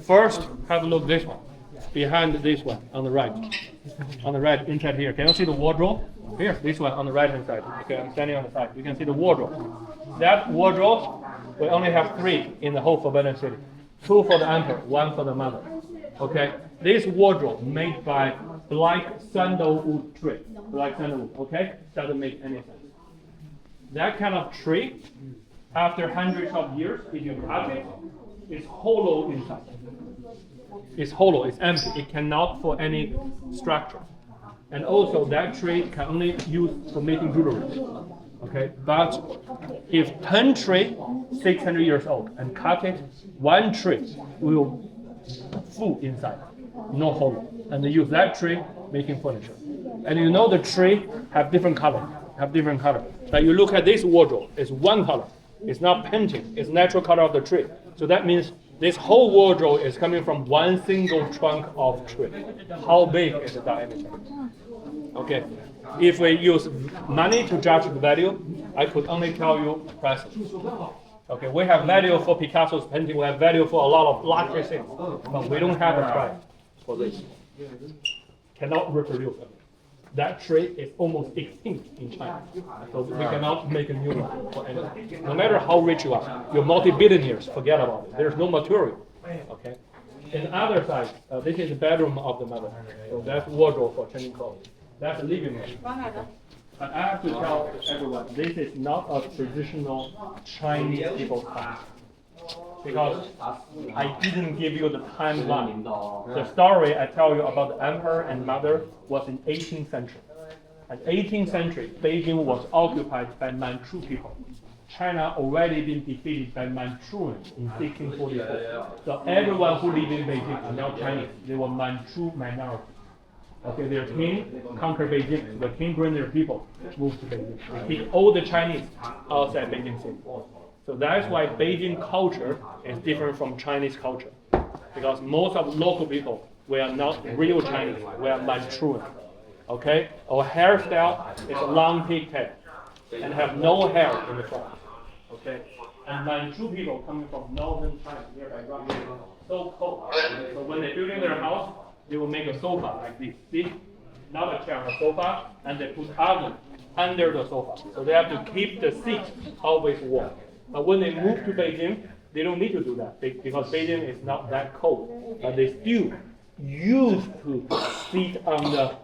First, have a look this one. Behind this one, on the right. On the right, inside here. Can you see the wardrobe? Here, this one on the right hand side. Okay, I'm standing on the side. You can see the wardrobe. That wardrobe, we only have 3 in the whole Forbidden City. 2 for the emperor, 1 for the mother. Okay? This wardrobe made by black sandalwood tree. Black sandalwood, okay? Doesn't make any sense. That kind of tree, after hundreds of years, if you cut it, it's hollow inside. It's hollow, it's empty. It cannot for any structure. And also that tree can only use for making jewelry. Okay, but if 10 tree, 600 years old, and cut it, 1 tree will full inside, no hollow. And they use that tree making furniture. And the tree have different color. But you look at this wardrobe, it's one color. It's not painting, it's natural color of the tree. So that means this whole wardrobe is coming from one single trunk of tree. How big is the diameter? Okay, if we use money to judge the value, I could only tell you prices. Okay, we have value for Picasso's painting, we have value for a lot of luxury things, but we don't have a price for this. Cannot reproduce it. That tree is almost extinct in China. So we cannot make a new one for anything. No matter how rich you are, you're multi-billionaires, forget about it. There's no material. Okay. In the other side, this is the bedroom of the mother. So that's wardrobe for changing clothes. That's a living room. But I have to tell everyone, this is not a traditional Chinese people's house. Because I didn't give you the timeline. The story I tell you about the emperor and mother was in 18th century. In 18th century, Beijing was occupied by Manchu people. China already been defeated by Manchurians in 1644. So everyone who lived in Beijing are now Chinese. They were Manchu minority. Okay, their king conquered Beijing. The king bring their people, moved to Beijing. They keep all the Chinese outside Beijing city. So that's why Beijing culture is different from Chinese culture. Because most of the local people, we are not real Chinese, we are Manchurian. Okay? Our hairstyle is a long pigtail and have no hair in the front. Okay, and Manchu people coming from northern China, nearby Russia, so cold. So when they're building their house, they will make a sofa like this. See, not a chair, a sofa, and they put oven under the sofa. So they have to keep the seat always warm. But when they move to Beijing, they don't need to do that because Beijing is not that cold. But they still used to sit on the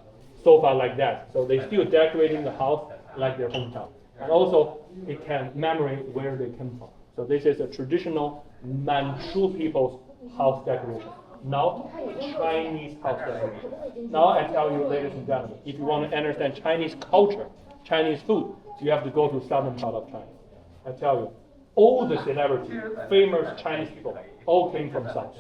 sofa like that. So they still decorating the house like their hometown. And also, it can memory where they came from. So this is a traditional Manchu people's house decoration, not Chinese house decoration. Now I tell you, ladies and gentlemen, if you want to understand Chinese culture, Chinese food, you have to go to southern part of China. I tell you, all the celebrities, famous Chinese people, all came from south.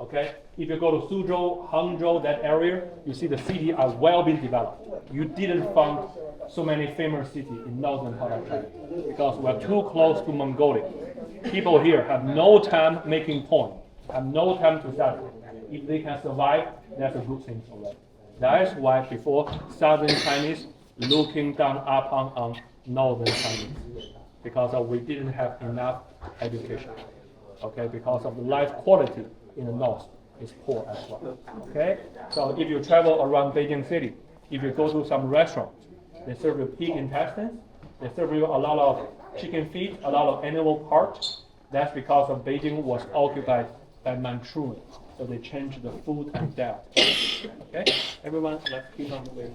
Okay? If you go to Suzhou, Hangzhou, that area, you see the city are well been developed. You didn't find so many famous cities in northern part of China because we're too close to Mongolia. People here have no time making porn, have no time to study. If they can survive, that's a good thing already. That is why before southern Chinese looking down upon on northern Chinese because we didn't have enough education. Okay, because of the life quality in the north is poor as well. Okay, so if you travel around Beijing city, if you go to some restaurant, they serve you pig intestines, they serve you a lot of chicken feet, a lot of animal parts. That's because of Beijing was occupied by Manchurians. So they changed the food and diet. Okay, everyone, let's keep on with.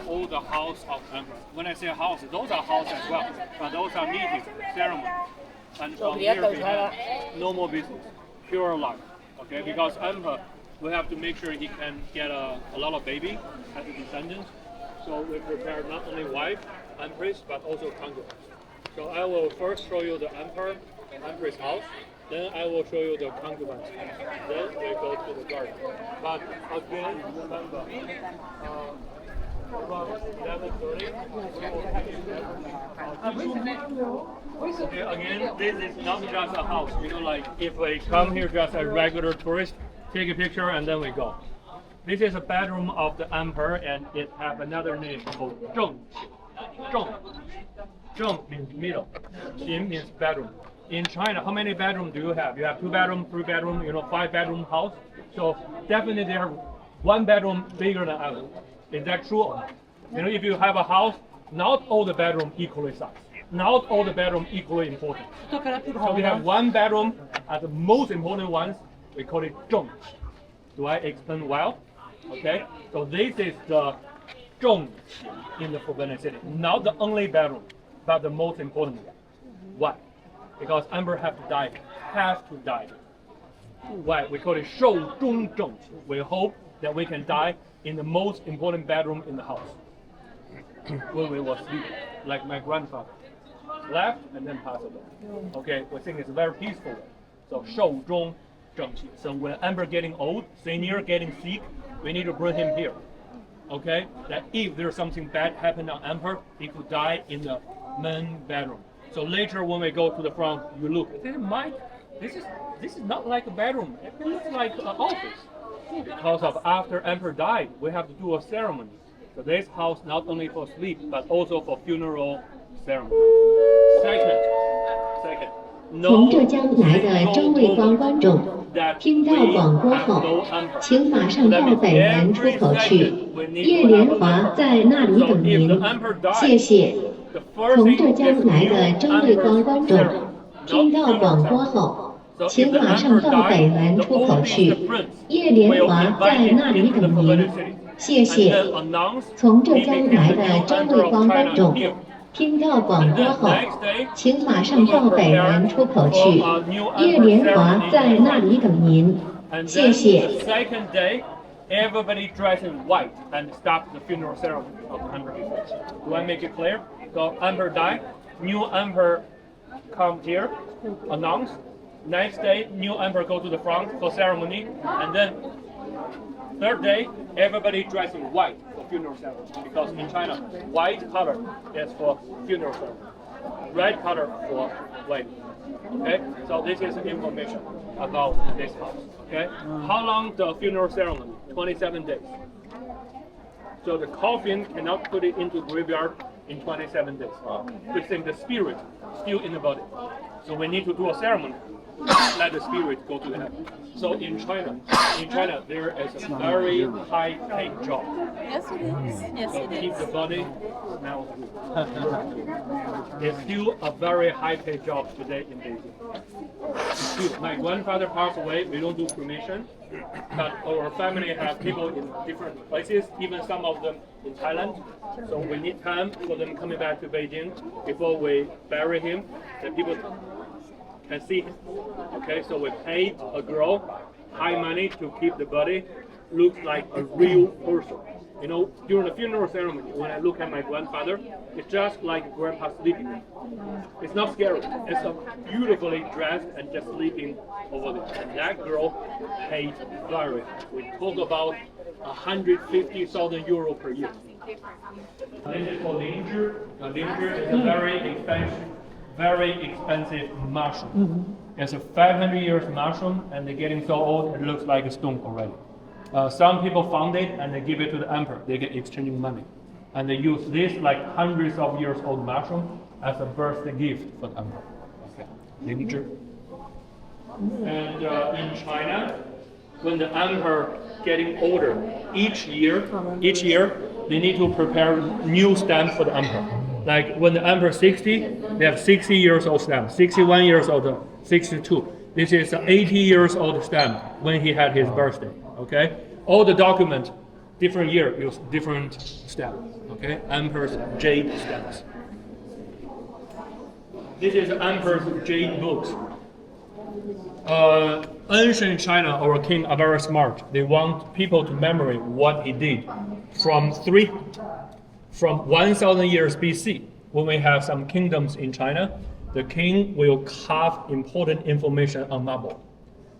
All the house of emperor. When I say house, those are houses as well, but those are meetings, ceremony. And from here we have no more business, pure life. Okay, because emperor, we have to make sure he can get a lot of baby as a descendant. So we prepare not only wife, empress, but also concubines. So I will first show you the emperor, empress house. Then I will show you the concubines. Then we go to the garden. But again, remember, around 11:30, okay, again, this is not just a house. You know, like if we come here just as regular tourists, take a picture and then we go. This is a bedroom of the emperor, and it has another name called Zheng. Zheng. Zheng means middle. Qin means bedroom. In China, how many bedrooms do you have? You have 2 bedroom, 3 bedroom, 5 bedroom house. So definitely there 1 bedroom bigger than other. Is that true or not? If you have a house, not all the bedroom equally sized. Not all the bedroom equally important. So we have 1 bedroom as the most important ones. We call it zheng. Do I explain well? Okay. So this is the zheng in the Forbidden City. Not the only bedroom, but the most important one. Why? Because emperor have to die. Why? We call it shou zhong zheng. We hope that we can die in the most important bedroom in the house when we will sleep, like my grandfather left and then passed away. Okay, we think it's a very peaceful way. So shou zhong zheng. So when emperor getting old, senior getting sick, we need to bring him here. Okay, that if there's something bad happened on emperor, he could die in the main bedroom. So later when we go to the front, you look. Mike, this is not like a bedroom. It looks like an office. Because of after emperor died, we have to do a ceremony. So this house not only for sleep, but also for funeral ceremony. Second. 从浙江来的中卫官观众，听到广播后，请马上到北门出口去。叶莲华在那里等您，谢谢。从浙江来的中卫官观众，听到广播后，请马上到北门出口去。叶莲华在那里等您，谢谢。从浙江来的中卫官观众。听到广播后，请马上到北门出口去。叶莲华在那里等您，谢谢。everybody dress in white and start the funeral ceremony of the emperor. Do I make it clear? So emperor died, new emperor come here, announce. Next day, new emperor go to the front for ceremony, and then third day, everybody dress in white for funeral ceremony, because in China, white color is for funeral ceremony, red color for wedding. Okay, so this is information about this house. Okay, how long the funeral ceremony? 27 days. So the coffin cannot put it into graveyard in 27 days. We think the spirit still in the body. So we need to do a ceremony, let the spirit go to the heaven. So in China, there is a very high paid job. Yes, it is. Yes, So it keep is. the body smells good. It's still a very high paid job today in Beijing. My grandfather passed away, we don't do cremation, but our family have people in different places, even some of them in Thailand. So we need time for them coming back to Beijing before we bury him. The people can see him. Okay, so we paid a girl high money to keep the body look like a real person. You know, during the funeral ceremony, when I look at my grandfather, it's just like grandpa sleeping. It's not scary. It's a beautifully dressed and just sleeping over there. And that girl paid very high. We talk about 150,000 euro per year. This is called linger. Linger is a very expensive mushroom. It's a 500 years mushroom, and they're getting so old it looks like a stone already. Some people found it and they give it to the emperor. They get exchanging money, and they use this like hundreds of years old mushroom as a birthday gift for the emperor. Okay, linger. And in China, when the emperor getting older, each year they need to prepare new stamp for the emperor. Like when the emperor 60, they have 60 years old stamp, 61 years old, 62. This is an 80 years old stamp when he had his birthday. Okay, all the documents, different year use different stamp. Okay, emperor's jade stamps. This is emperor's jade books. Ancient China, our king are very smart. They want people to memory what he did from 1,000 years BC. When we have some kingdoms in China, the king will carve important information on marble.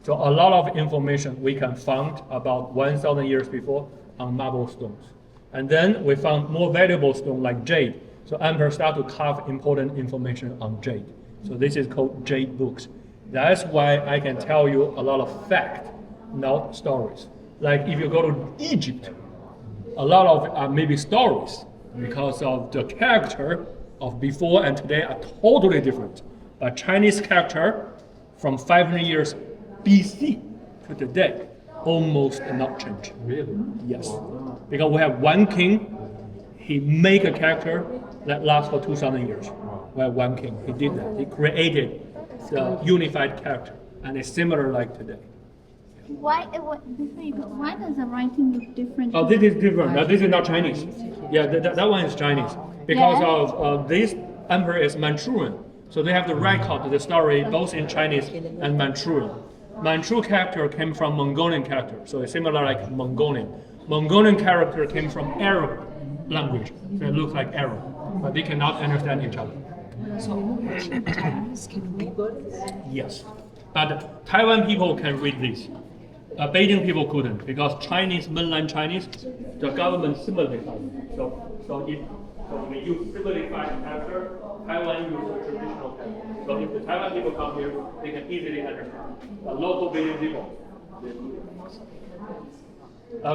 So a lot of information we can find about 1,000 years before on marble stones. And then we found more valuable stone like jade. So emperor start to carve important information on jade. So this is called jade books. That's why I can tell you a lot of fact, not stories. Like if you go to Egypt, a lot of maybe stories because of the character of before and today are totally different. But Chinese character from 500 years BC to today almost not change. Really? Yes, because we have one king. He make a character that lasts for 2,000 years. We have one king. He did that. He created the unified character, and it's similar like today. Why does the writing look different? Oh, this is different. This is not Chinese. Yeah, that one is Chinese because of this emperor is Manchurian, so they have the record of the story both in Chinese and Manchurian. Manchu character came from Mongolian character, so it's similar like Mongolian. Mongolian character came from Arab language, so it looks like Arab, but they cannot understand each other. So Chinese can read this? Yes, but Taiwan people can read this. Beijing people couldn't because Chinese, mainland Chinese, the government simplified. So we use simplified character. Taiwan uses traditional character. So if the Taiwan people come here, they can easily understand. Local Beijing people, they couldn't.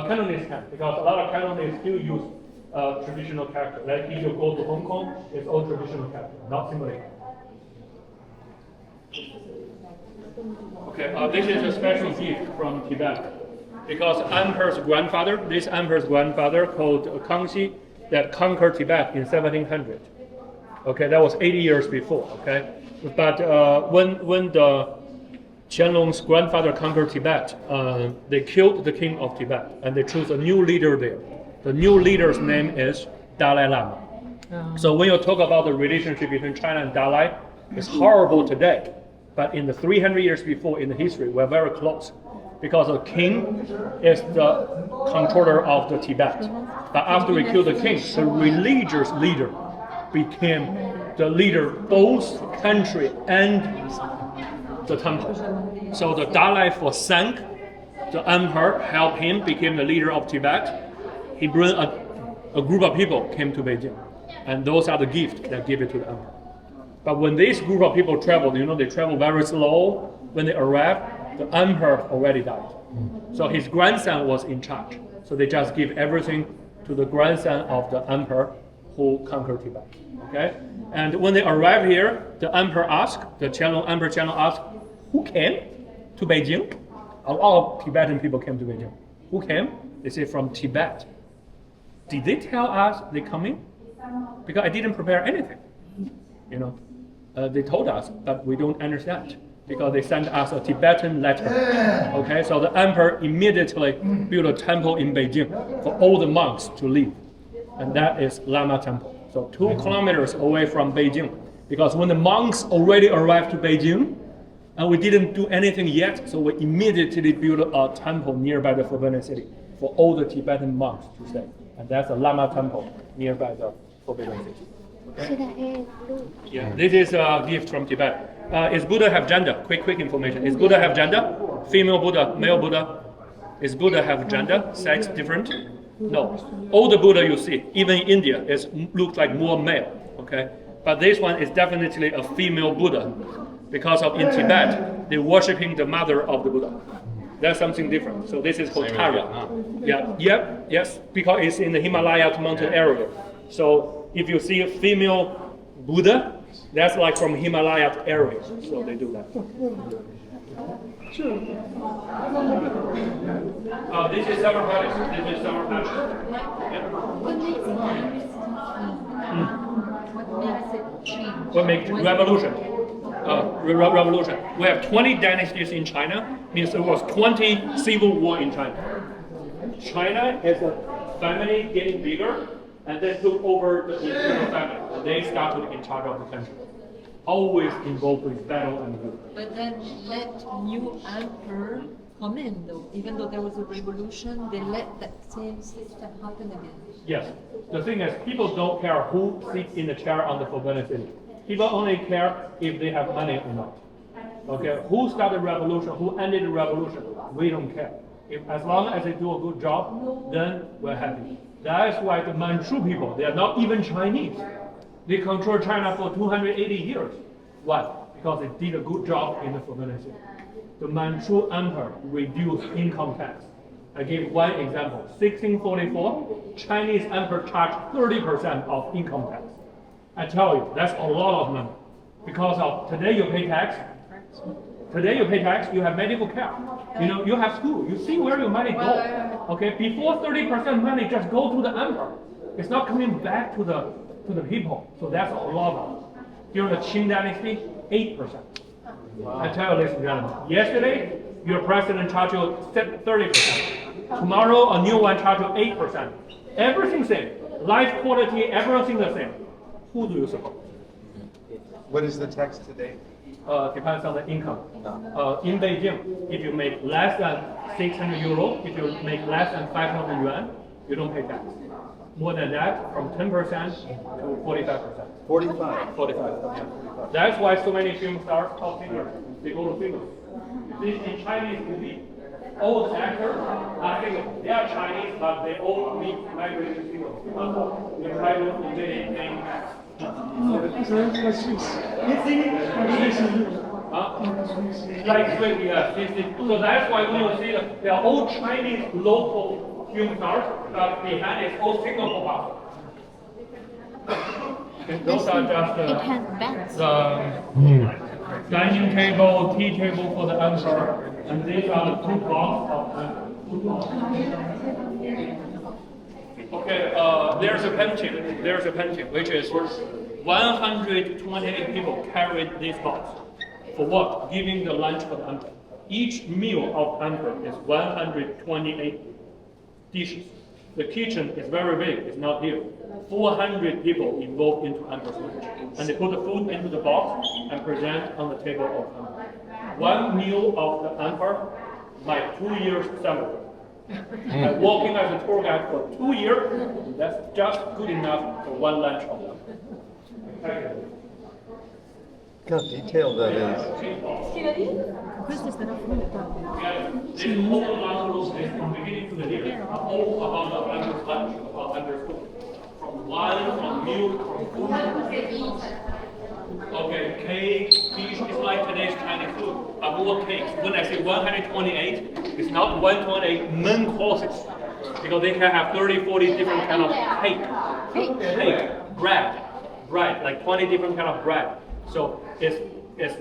Cantonese can, because a lot of Cantonese still use traditional character. Like if you go to Hong Kong, it's all traditional character, not simplified. Okay, this is a special gift from Tibet because this emperor's grandfather called Kangxi that conquered Tibet in 1700. Okay, that was 80 years before. Okay, but when the Qianlong's grandfather conquered Tibet, they killed the king of Tibet and they chose a new leader there. The new leader's name is Dalai Lama. So when you talk about the relationship between China and Dalai, it's horrible today. But in the 300 years before in the history, we're very close. because the king is the controller of the Tibet. But after we killed the king, the religious leader became the leader both country and the temple. So the Dalai sank, the emperor helped him, became the leader of Tibet. He brought a group of people came to Beijing, and those are the gifts that give it to the emperor. But when this group of people traveled, they travel very slow. When they arrived, the emperor already died. So his grandson was in charge. So they just give everything to the grandson of the emperor who conquered Tibet. Okay? And when they arrived here, the emperor asked, Emperor Qianlong asked, who came to Beijing? A lot of Tibetan people came to Beijing. Who came? They say from Tibet. Did they tell us they coming? Because I didn't prepare anything. They told us, but we don't understand because they sent us a Tibetan letter. Okay, so the emperor immediately built a temple in Beijing for all the monks to live, and that is Lama Temple. So 2 kilometers away from Beijing, because when the monks already arrived to Beijing, and we didn't do anything yet, so we immediately built a temple nearby the Forbidden City for all the Tibetan monks to stay, and that's a Lama Temple nearby the Forbidden City. Yeah, this is a gift from Tibet. Is Buddha have gender? Quick information. Is Buddha have gender? Female Buddha, male Buddha? Is Buddha have gender? Sex different? No. All the Buddha you see, even in India, looks like more male. Okay, but this one is definitely a female Buddha, because in Tibet they're worshiping the mother of the Buddha. That's something different. So this is called Tara. Yes, because it's in the Himalaya mountain area. So if you see a female Buddha, that's like from Himalaya area. So they do that. This is summer palace. What makes it revolution? Revolution. We have 20 dynasties in China. Means there was 20 civil war in China. China is a family getting bigger, and then took over the imperial family. And they started in charge of the country. Always involved with battle and war. But then let new emperor come in, though. Even though there was a revolution, they let that same system happen again. Yes. The thing is, people don't care who sits in the chair on the Forbidden City. People only care if they have money or not. Okay, who started the revolution, who ended the revolution, we don't care. As long as they do a good job, then we're happy. That's why the Manchu people, they are not even Chinese. They control China for 280 years. Why? Because they did a good job in the Forbidden City. The Manchu emperor reduced income tax. I give one example. 1644, Chinese emperor charged 30% of income tax. I tell you, that's a lot of money. Because of today you pay tax. Today you pay tax, you have medical care. You have school. You see where your money goes. Okay, before 30% money just go to the emperor. It's not coming back to the people. So that's a lot of money. During the Qing dynasty, 8%. I tell you, ladies and gentlemen, yesterday your president charged you 30%. Tomorrow a new one charged you 8%. Everything same. Life quality, everything the same. Who do you support? What is the tax today? Depends on the income. In Beijing, if you make less than 600 euro, if you make less than 500 yuan, you don't pay tax. More than that, from 10% to 45%. 45. 45. Yeah. That's why so many film stars, top singers, they go to film. In Chinese movie, all the actors are singers. They are Chinese, but they all migrate to singers. They try to invade in like Swiss, yeah. So that's why when you see they are all Chinese local film stars, but behind is all Singapore bars. Those are just It has beds. the dining table, tea table for the emperor, and these are the 2 blocks of Okay, there's a painting which is 128 people carried this box. For what? Giving the lunch for the emperor. Each meal of emperor is 128 dishes. The kitchen is very big, it's not here. 400 people involved into emperor's lunch. And they put the food into the box and present on the table of emperor. One meal of the emperor, my 2 years salary. I'm working as a tour guide for 2 years. That's just good enough for one lunch of them. Look how detailed that is. Questa è stata frutta. This whole modules is from beginning to the end, all about the Amber's lunch, about Amber's food. From wine, from milk, from food. Okay, cake, fish is like today's Chinese food. But more cakes. When I say 128, it's not 128 main courses. Because they can have 30, 40 different kind of cake, bread, like 20 different kind of bread. So it's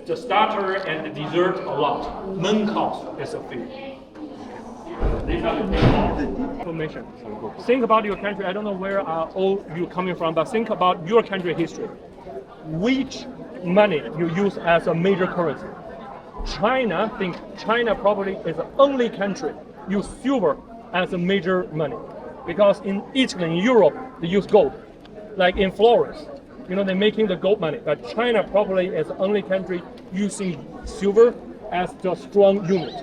the starter and the dessert a lot. Main course is a few. These are the information. Think about your country. I don't know where are all you coming from, but think about your country history. Which money you use as a major currency? China probably is the only country use silver as a major money, because in Italy, in Europe, they use gold. Like in Florence, they're making the gold money, but China probably is the only country using silver as the strong unit.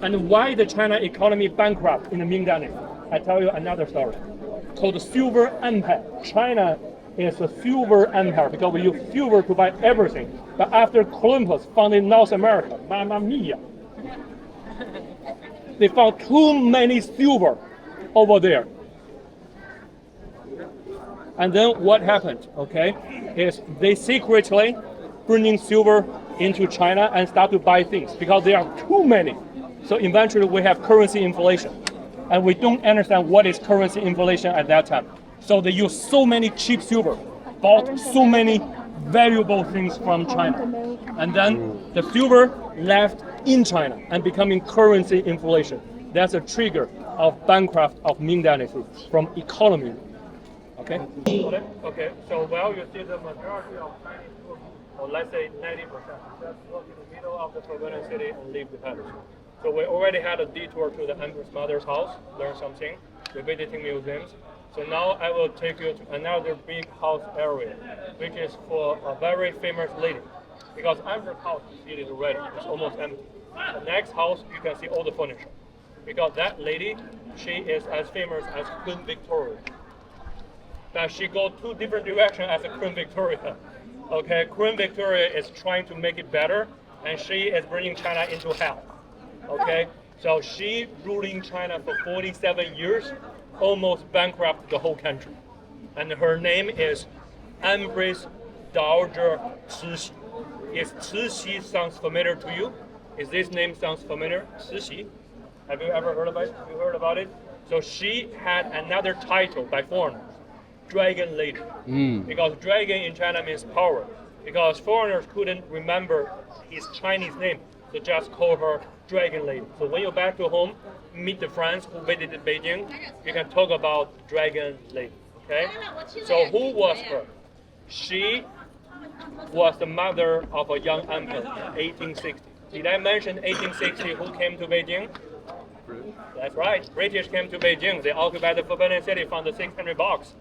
And why the China economy bankrupt in the Ming Dynasty? I tell you another story called the Silver Empire. China is a silver empire because we use silver to buy everything. But after Columbus founded North America, mamma mia, they found too many silver over there. And then what happened, is they secretly bringing silver into China and start to buy things because there are too many. So eventually we have currency inflation. And we don't understand what is currency inflation at that time. So they use so many cheap silver, bought so many valuable things from China. And then the silver left in China and becoming currency inflation. That's a trigger of bankrupt of Ming Dynasty from economy. Okay, so you see the majority of Chinese food, or let's say 90%, just walk in the middle of the forbidden city and leave the palace. So we already had a detour to the Empress Mother's house, learn something, we're visiting museums. So now I will take you to another big house area, which is for a very famous lady. Because Empress house, you see it already, it's almost empty. The next house, you can see all the furniture. Because that lady, she is as famous as Queen Victoria. But she goes two different directions as a Queen Victoria. Okay, Queen Victoria is trying to make it better, and she is bringing China into hell. Okay, so she ruling China for 47 years, almost bankrupt the whole country. And her name is Empress Dowager Cixi. Is Cixi sounds familiar to you? Is this name sounds familiar? Cixi. Have you ever heard about it? Have you heard about it? So she had another title by foreigners, Dragon Lady. Because dragon in China means power. Because foreigners couldn't remember his Chinese name, so just call her Dragon Lady. So when you're back to home, meet the friends who visited Beijing, you can talk about Dragon Lady. Okay? So who was her? She was the mother of a young emperor in 1860. Did I mention 1860 who came to Beijing? That's right. British came to Beijing. They occupied the Forbidden City from the 600 blocks.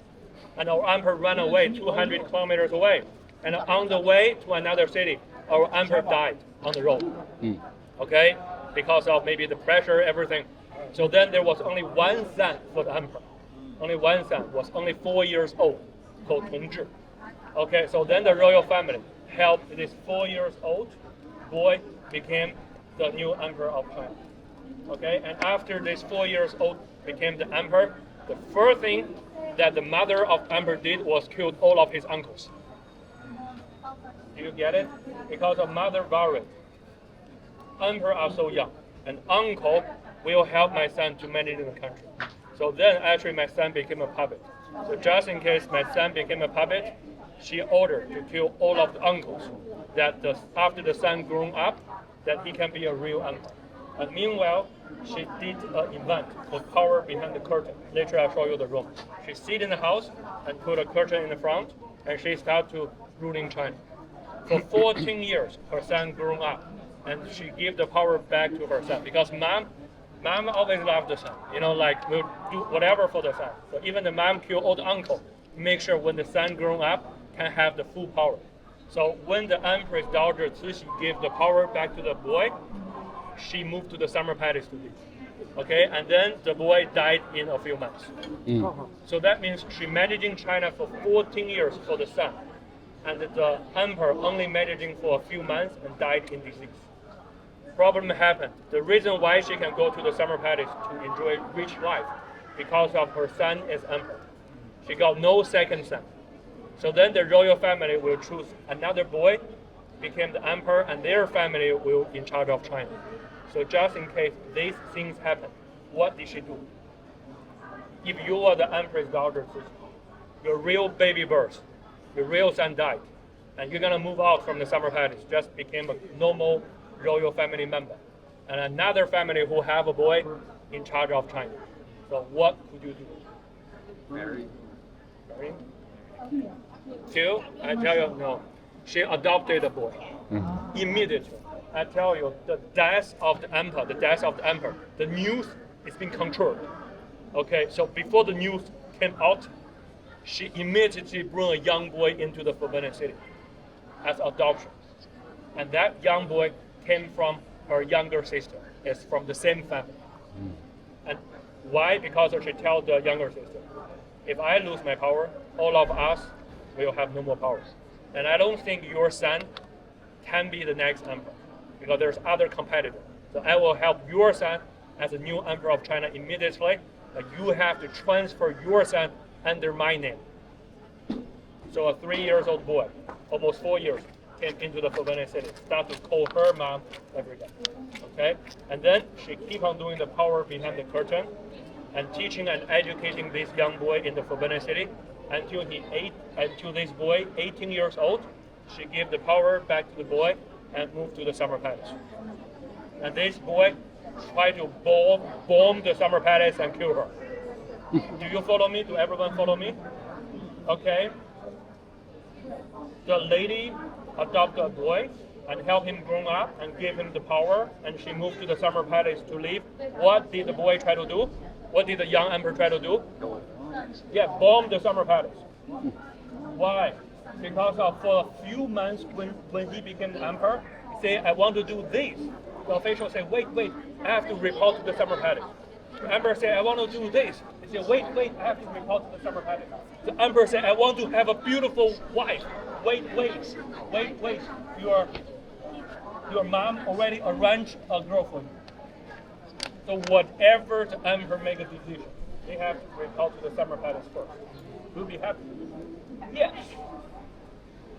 And our emperor ran away 200 kilometers away. And on the way to another city, our emperor died on the road. Okay? Because of maybe the pressure, everything. So then there was only one son for the emperor. Only one son, was only 4 years old, called Tongzhi. Okay, so then the royal family helped this 4 years old boy became the new emperor of China. Okay, and after this 4 years old became the emperor, the first thing that the mother of emperor did was killed all of his uncles. Do you get it? Because of mother worried. Emperor are so young, and uncle will help my son to manage the country. So then actually my son became a puppet. So just in case my son became a puppet, she ordered to kill all of the uncles, that after the son grown up, that he can be a real emperor. And meanwhile, she did an event called Power Behind the Curtain. Later I'll show you the room. She sit in the house and put a curtain in the front, and she started to ruling China. For 14 years, her son grew up, and she gave the power back to her son, because mom always loved the son. Like will do whatever for the son. So even the mom killed all the uncle, make sure when the son grown up can have the full power. So when the Empress Dowager Cixi gave the power back to the boy, she moved to the summer palace to live. Okay, and then the boy died in a few months. So that means she managing China for 14 years for the son, and the emperor only managing for a few months and died in disease. Problem happened. The reason why she can go to the summer palace to enjoy rich life because of her son is emperor. She got no second son. So then the royal family will choose another boy, became the emperor, and their family will in charge of China. So just in case these things happen, what did she do? If you are the emperor's daughter, your real baby birth, your real son died, and you're gonna move out from the summer palace, just became a normal royal family member, and another family who have a boy in charge of China. So what could you do? Marry. Two, I tell you, no. She adopted a boy immediately. I tell you, the death of the emperor, the news is being controlled. Okay, so before the news came out, she immediately brought a young boy into the Forbidden City as adoption. And that young boy came from her younger sister. It's from the same family. And why? Because she tells the younger sister, if I lose my power, all of us will have no more power. And I don't think your son can be the next emperor because there's other competitors. So I will help your son as a new emperor of China immediately, but you have to transfer your son under my name. So a 3-year-old boy, almost 4 years, came into the Forbidden City, start to call her mom every day. Okay? And then she keep on doing the power behind the curtain and teaching and educating this young boy in the Forbidden City until this boy, 18 years old, she gave the power back to the boy and moved to the summer palace. And this boy tried to bomb the summer palace and kill her. Do you follow me? Do everyone follow me? Okay. The lady adopted a boy and helped him grow up and gave him the power, and she moved to the summer palace to live. What did the boy try to do? What did the young emperor try to do? Yeah, bomb the summer palace. Why? Because for a few months when he became the emperor, he said, I want to do this. The official said, wait, I have to report to the summer palace. The emperor said, I want to do this. He said, wait, I have to report to the summer palace. The emperor said, I want to have a beautiful wife. Wait. Your mom already arranged a girl for you. So whatever the emperor make a decision, they have to report to the summer palace first. You'll be happy. Yes.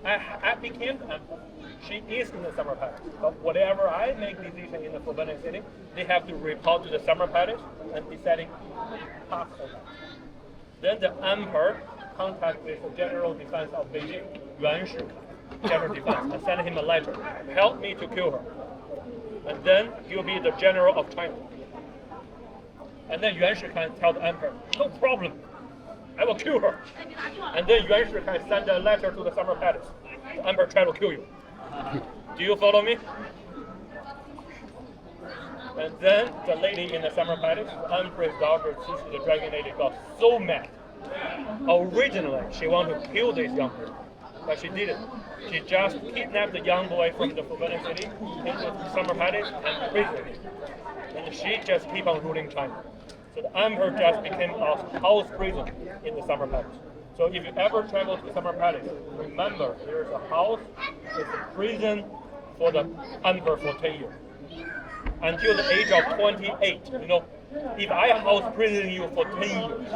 I became the emperor. She is in the summer palace. But whatever I make decision in the Forbidden City, they have to report to the summer palace and deciding pass or not. Then the emperor contact with the general defense of Beijing, general defense, and send him a letter. Help me to kill her. And then he'll be the general of China. And then Yuan Shi can tell the emperor, no problem, I will kill her. And then Yuan Shi can send a letter to the summer palace. The emperor try to kill you. Do you follow me? And then the lady in the summer palace, the emperor's daughter, the dragon lady, got so mad. Originally, she wanted to kill this young girl, but she didn't. She just kidnapped the young boy from the Forbidden City into the summer palace and prisoned him. And she just keep on ruling China. So the emperor just became a house prison in the summer palace. So if you ever travel to the summer palace, remember there's a house, it's a prison for the emperor for 10 years. Until the age of 28. You know, if I house prison you for 10 years,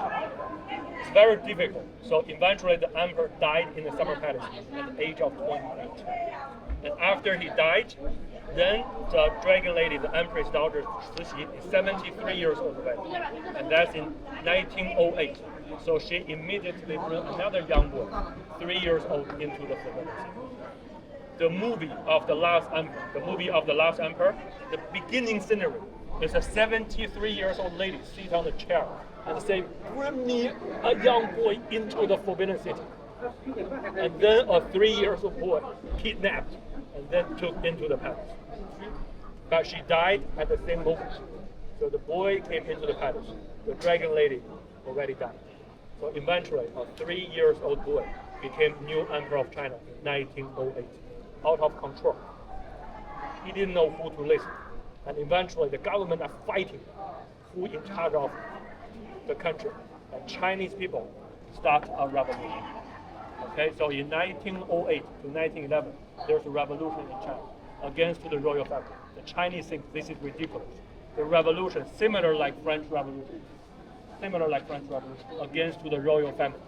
it's very difficult. So eventually the emperor died in the summer palace at the age of 28. And after he died, then the dragon lady, the emperor's daughter, Cixi, is 73 years old already. And that's in 1908. So she immediately brought another young boy, 3 years old, into the Forbidden City. The movie of the last emperor, the beginning scenery is a 73 years old lady sit on the chair and say, bring me a young boy into the Forbidden City. And then a 3 years old boy kidnapped and then took into the palace. But she died at the same moment. So the boy came into the palace. The dragon lady already died. So eventually a 3 years old boy became new emperor of China in 1908. Out of control. He didn't know who to listen. And eventually the government are fighting who in charge of the country. And Chinese people start a revolution. Okay, so in 1908 to 1911, there's a revolution in China against the royal family. The Chinese think this is ridiculous. The revolution, similar like French Revolution, against the royal family.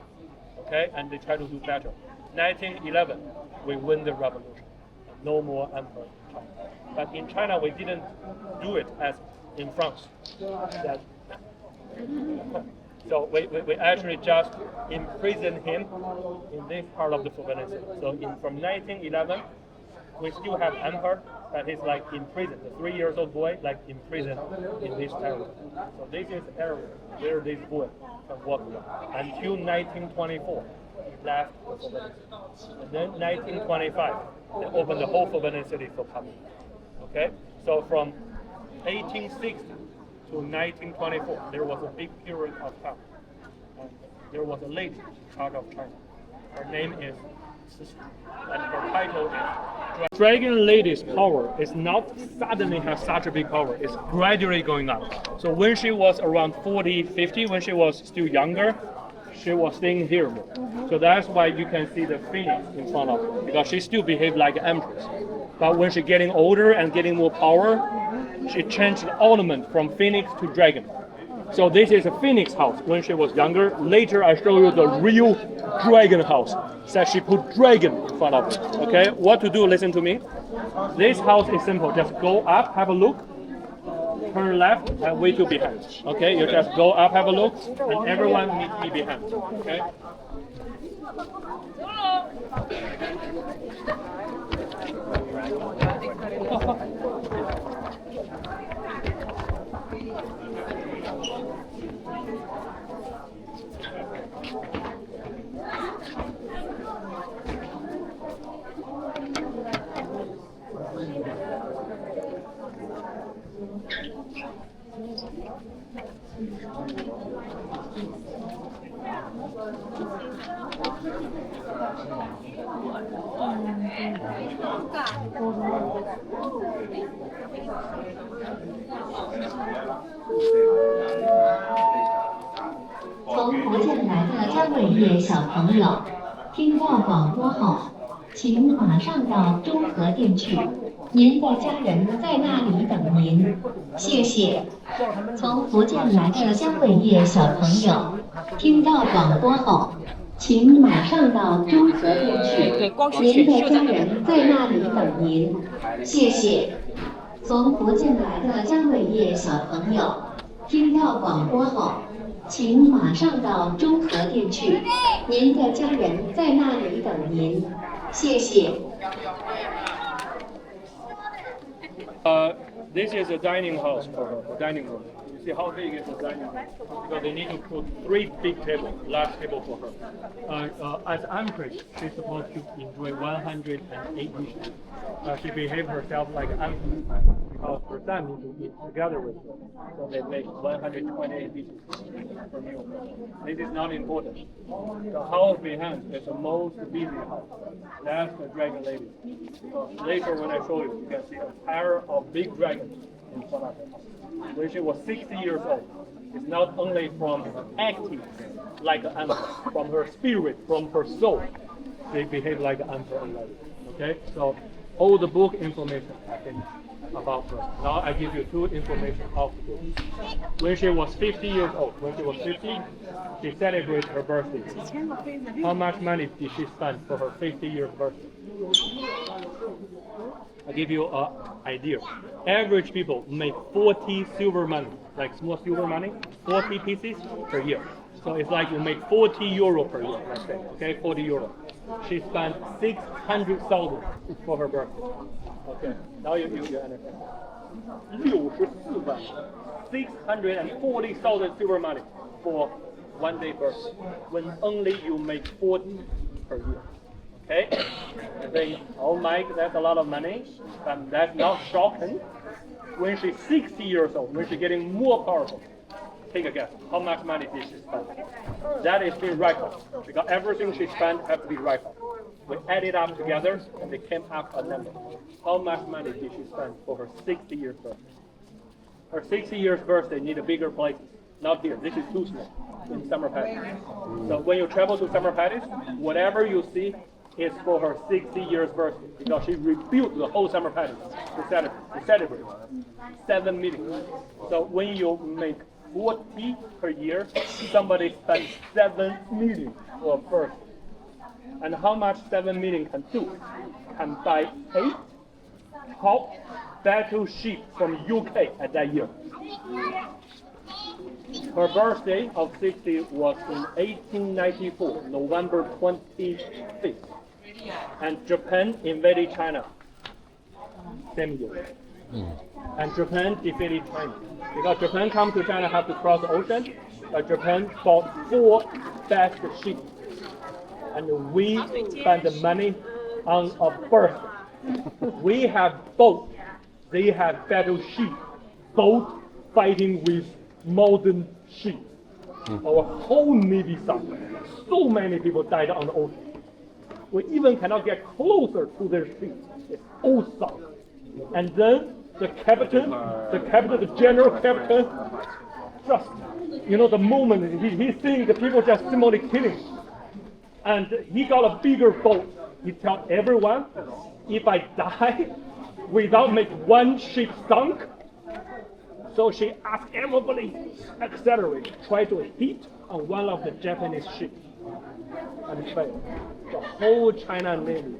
Okay, and they try to do better. 1911, we win the revolution. No more emperor in China. But in China, we didn't do it as in France. So we actually just imprisoned him in this part of the peninsula. So from 1911, we still have emperor, but he's like in prison. The 3-year-old boy like in prison in this area. So this is the area where this boy can walk around until 1924. He left the Forbidden City. And then 1925, they opened the whole Forbidden City for public. Okay, so from 1860 to 1924, there was a big period of time. And there was a lady in charge of China. Her name is and her title is Dragon Lady's power is not suddenly have such a big power. It's gradually going up. So when she was around 40, 50, when she was still younger, she was staying here more. So that's why you can see the phoenix in front of her, because she still behaved like an empress. But when she's getting older and getting more power, she changed the ornament from phoenix to dragon. So this is a phoenix house when she was younger. Later I show you the real dragon house. So she put dragon in front of it. Okay, what to do, listen to me. This house is simple. Just go up, have a look, turn left, and wait till behind. Okay, you just go up, have a look, and everyone meet me behind. Okay. 从福建来的姜伟业小朋友，听到广播后，请马上到中和店去，您的家人在那里等您，谢谢。从福建来的姜伟业小朋友，听到广播后，请马上到中和店去，您的家人在那里等您，谢谢。从福建来的姜伟业小朋友，听到广播后，请马上到中和店去，您的家人在那里等您，谢谢。This is a dining house for her, a dining room. You see how big is the dining room? Because they need to put 3 big tables, large table for her. As empress, she's supposed to enjoy 108 dishes. She behaved herself like an empress because her son needs to eat together with her. So they make 128 dishes per meal. This is not important. The house behind is the most busy house. That's the dragon lady. Later when I show you, you can see a pair of big dragons in front of her. When she was 60 years old, it's not only from acting like an emperor, from her spirit, from her soul, they behave like an emperor already. Okay, so all the book information I finished about her. Now I give you 2 information of the book. When she was 50 years old, she celebrated her birthday. How much money did she spend for her 50-year birthday? I give you an idea. Average people make 40 silver money, like small silver money, 40 pieces per year. So it's like you make 40 euro per year, let's say, okay, 40 euro. She spent 600,000 for her birthday. Okay, now you understand. 640,000 silver money for one day birthday, when only you make 40 per year. Okay? You think, oh Mike, that's a lot of money, but that's not shocking. When she's 60 years old, when she's getting more powerful, take a guess, how much money did she spend? That is being reckoned, because everything she spent has to be reckoned. We added up together, and they came up a number. How much money did she spend for her 60 years birthday? Her 60 years birthday need a bigger place. Not here. This is too small in Summer Palace. So when you travel to Summer Palace, whatever you see is for her 60 years birthday because she rebuilt the whole Summer Palace to celebrate 7 million. So when you make 40 per year, somebody spends 7 million for a birthday. And how much 7 million can do? Can buy 8 top battleship from UK at that year. Her birthday of 60 was in 1894, November 25th. And Japan invaded China same year. And Japan defeated China. Because Japan come to China have to cross the ocean, but Japan bought 4 fast ships. And we spend the money on a birthday. We have boats, they have battleship, both fighting with modern ships. Our whole Navy sunk. So many people died on the ocean. We even cannot get closer to their ships. It's all sunk. And then the general captain, just, the moment he seeing the people just simply killing. And he got a bigger boat. He tell everyone, if I die without make one ship sunk, so she asked everybody accelerate, try to hit on one of the Japanese ships, and failed. The whole China Navy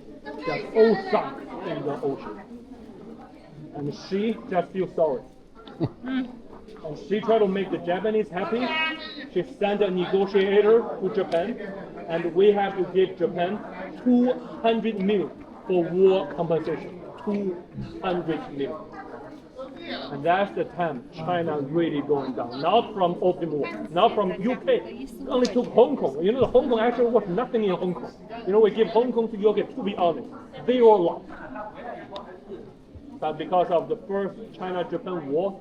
just all sunk in the ocean. And she just feels sorry. And she tried to make the Japanese happy. She sent a negotiator to Japan, and we have to give Japan 200 million for war compensation. 200 million. And that's the time China really going down. Not from opium war, not from UK. It only took Hong Kong. The Hong Kong actually was nothing in Hong Kong. We give Hong Kong to UK, to be honest. They all lost. But because of the first China-Japan war,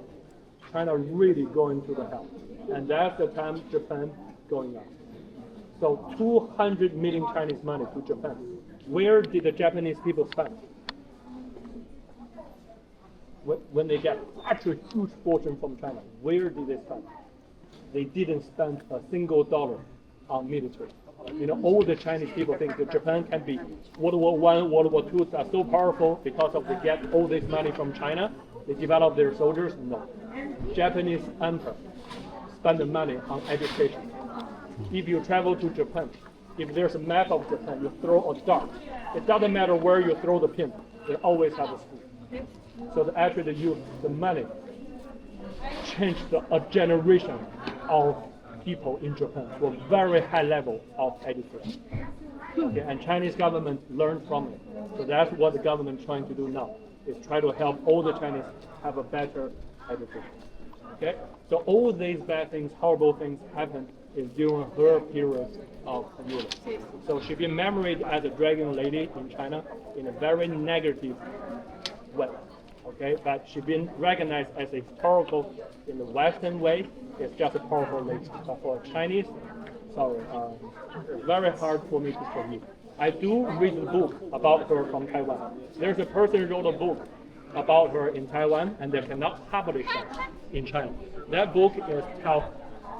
China really going to the hell. And that's the time Japan going up. So 200 million Chinese money to Japan. Where did the Japanese people spend? When they get actually huge fortune from China, where did they spend? They didn't spend a single dollar on military. All the Chinese people think that Japan can be World War I, World War II are so powerful because of they get all this money from China. They develop their soldiers. No, Japanese emperor spend the money on education. If you travel to Japan, if there's a map of Japan, you throw a dart. It doesn't matter where you throw the pin. They always have a school. So they use the money changed a generation of people in Japan to a very high level of education. Okay, and Chinese government learned from it. So that's what the government is trying to do now, is try to help all the Chinese have a better education. Okay, so all these bad things, horrible things happened is during her period of rule. So she been remembered as a dragon lady in China in a very negative way. Okay, but she's been recognized as a historical in the Western way. It's just a powerful lady. But for Chinese, sorry, it's very hard for me to forgive. I do read a book about her from Taiwan. There's a person who wrote a book about her in Taiwan, and they cannot publish it in China. That book is how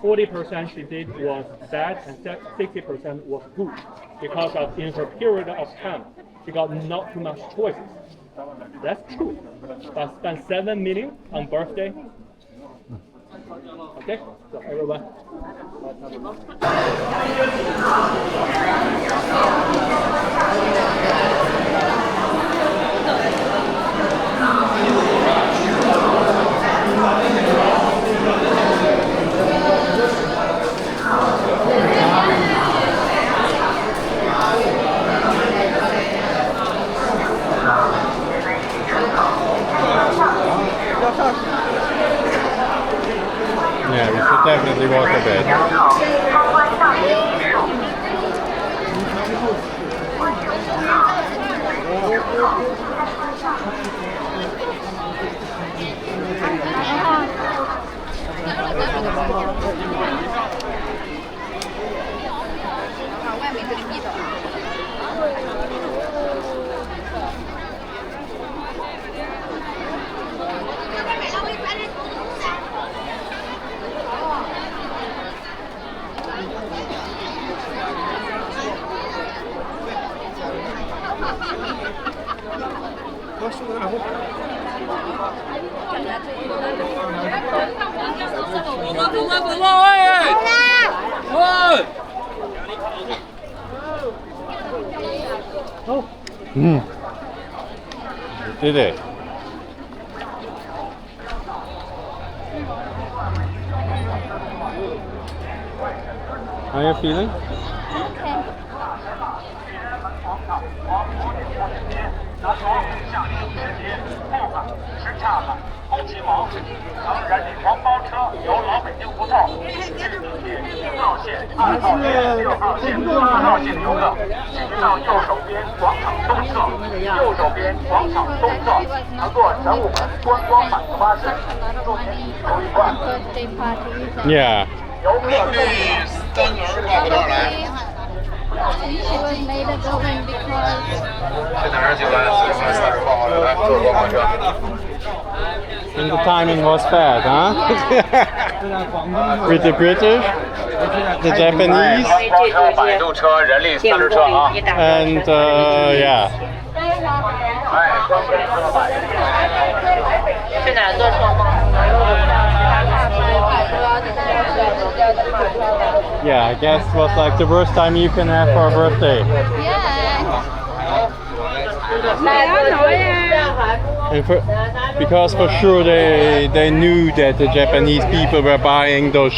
40% she did was bad and 60% was good, because of in her period of time she got not too much choices. That's true. But spend 7 million on birthday. Okay, so everyone. Yeah, we should definitely walk a bit. You did it. How are you feeling? Okay. ，birthday party. Yeah. She was made a building because And the timing was bad, huh? With the British, the Japanese, and yeah. 去哪坐车吗？ Yeah, I guess it was like the worst time you can have for a birthday. yeah. And because for sure they knew that the Japanese people were buying those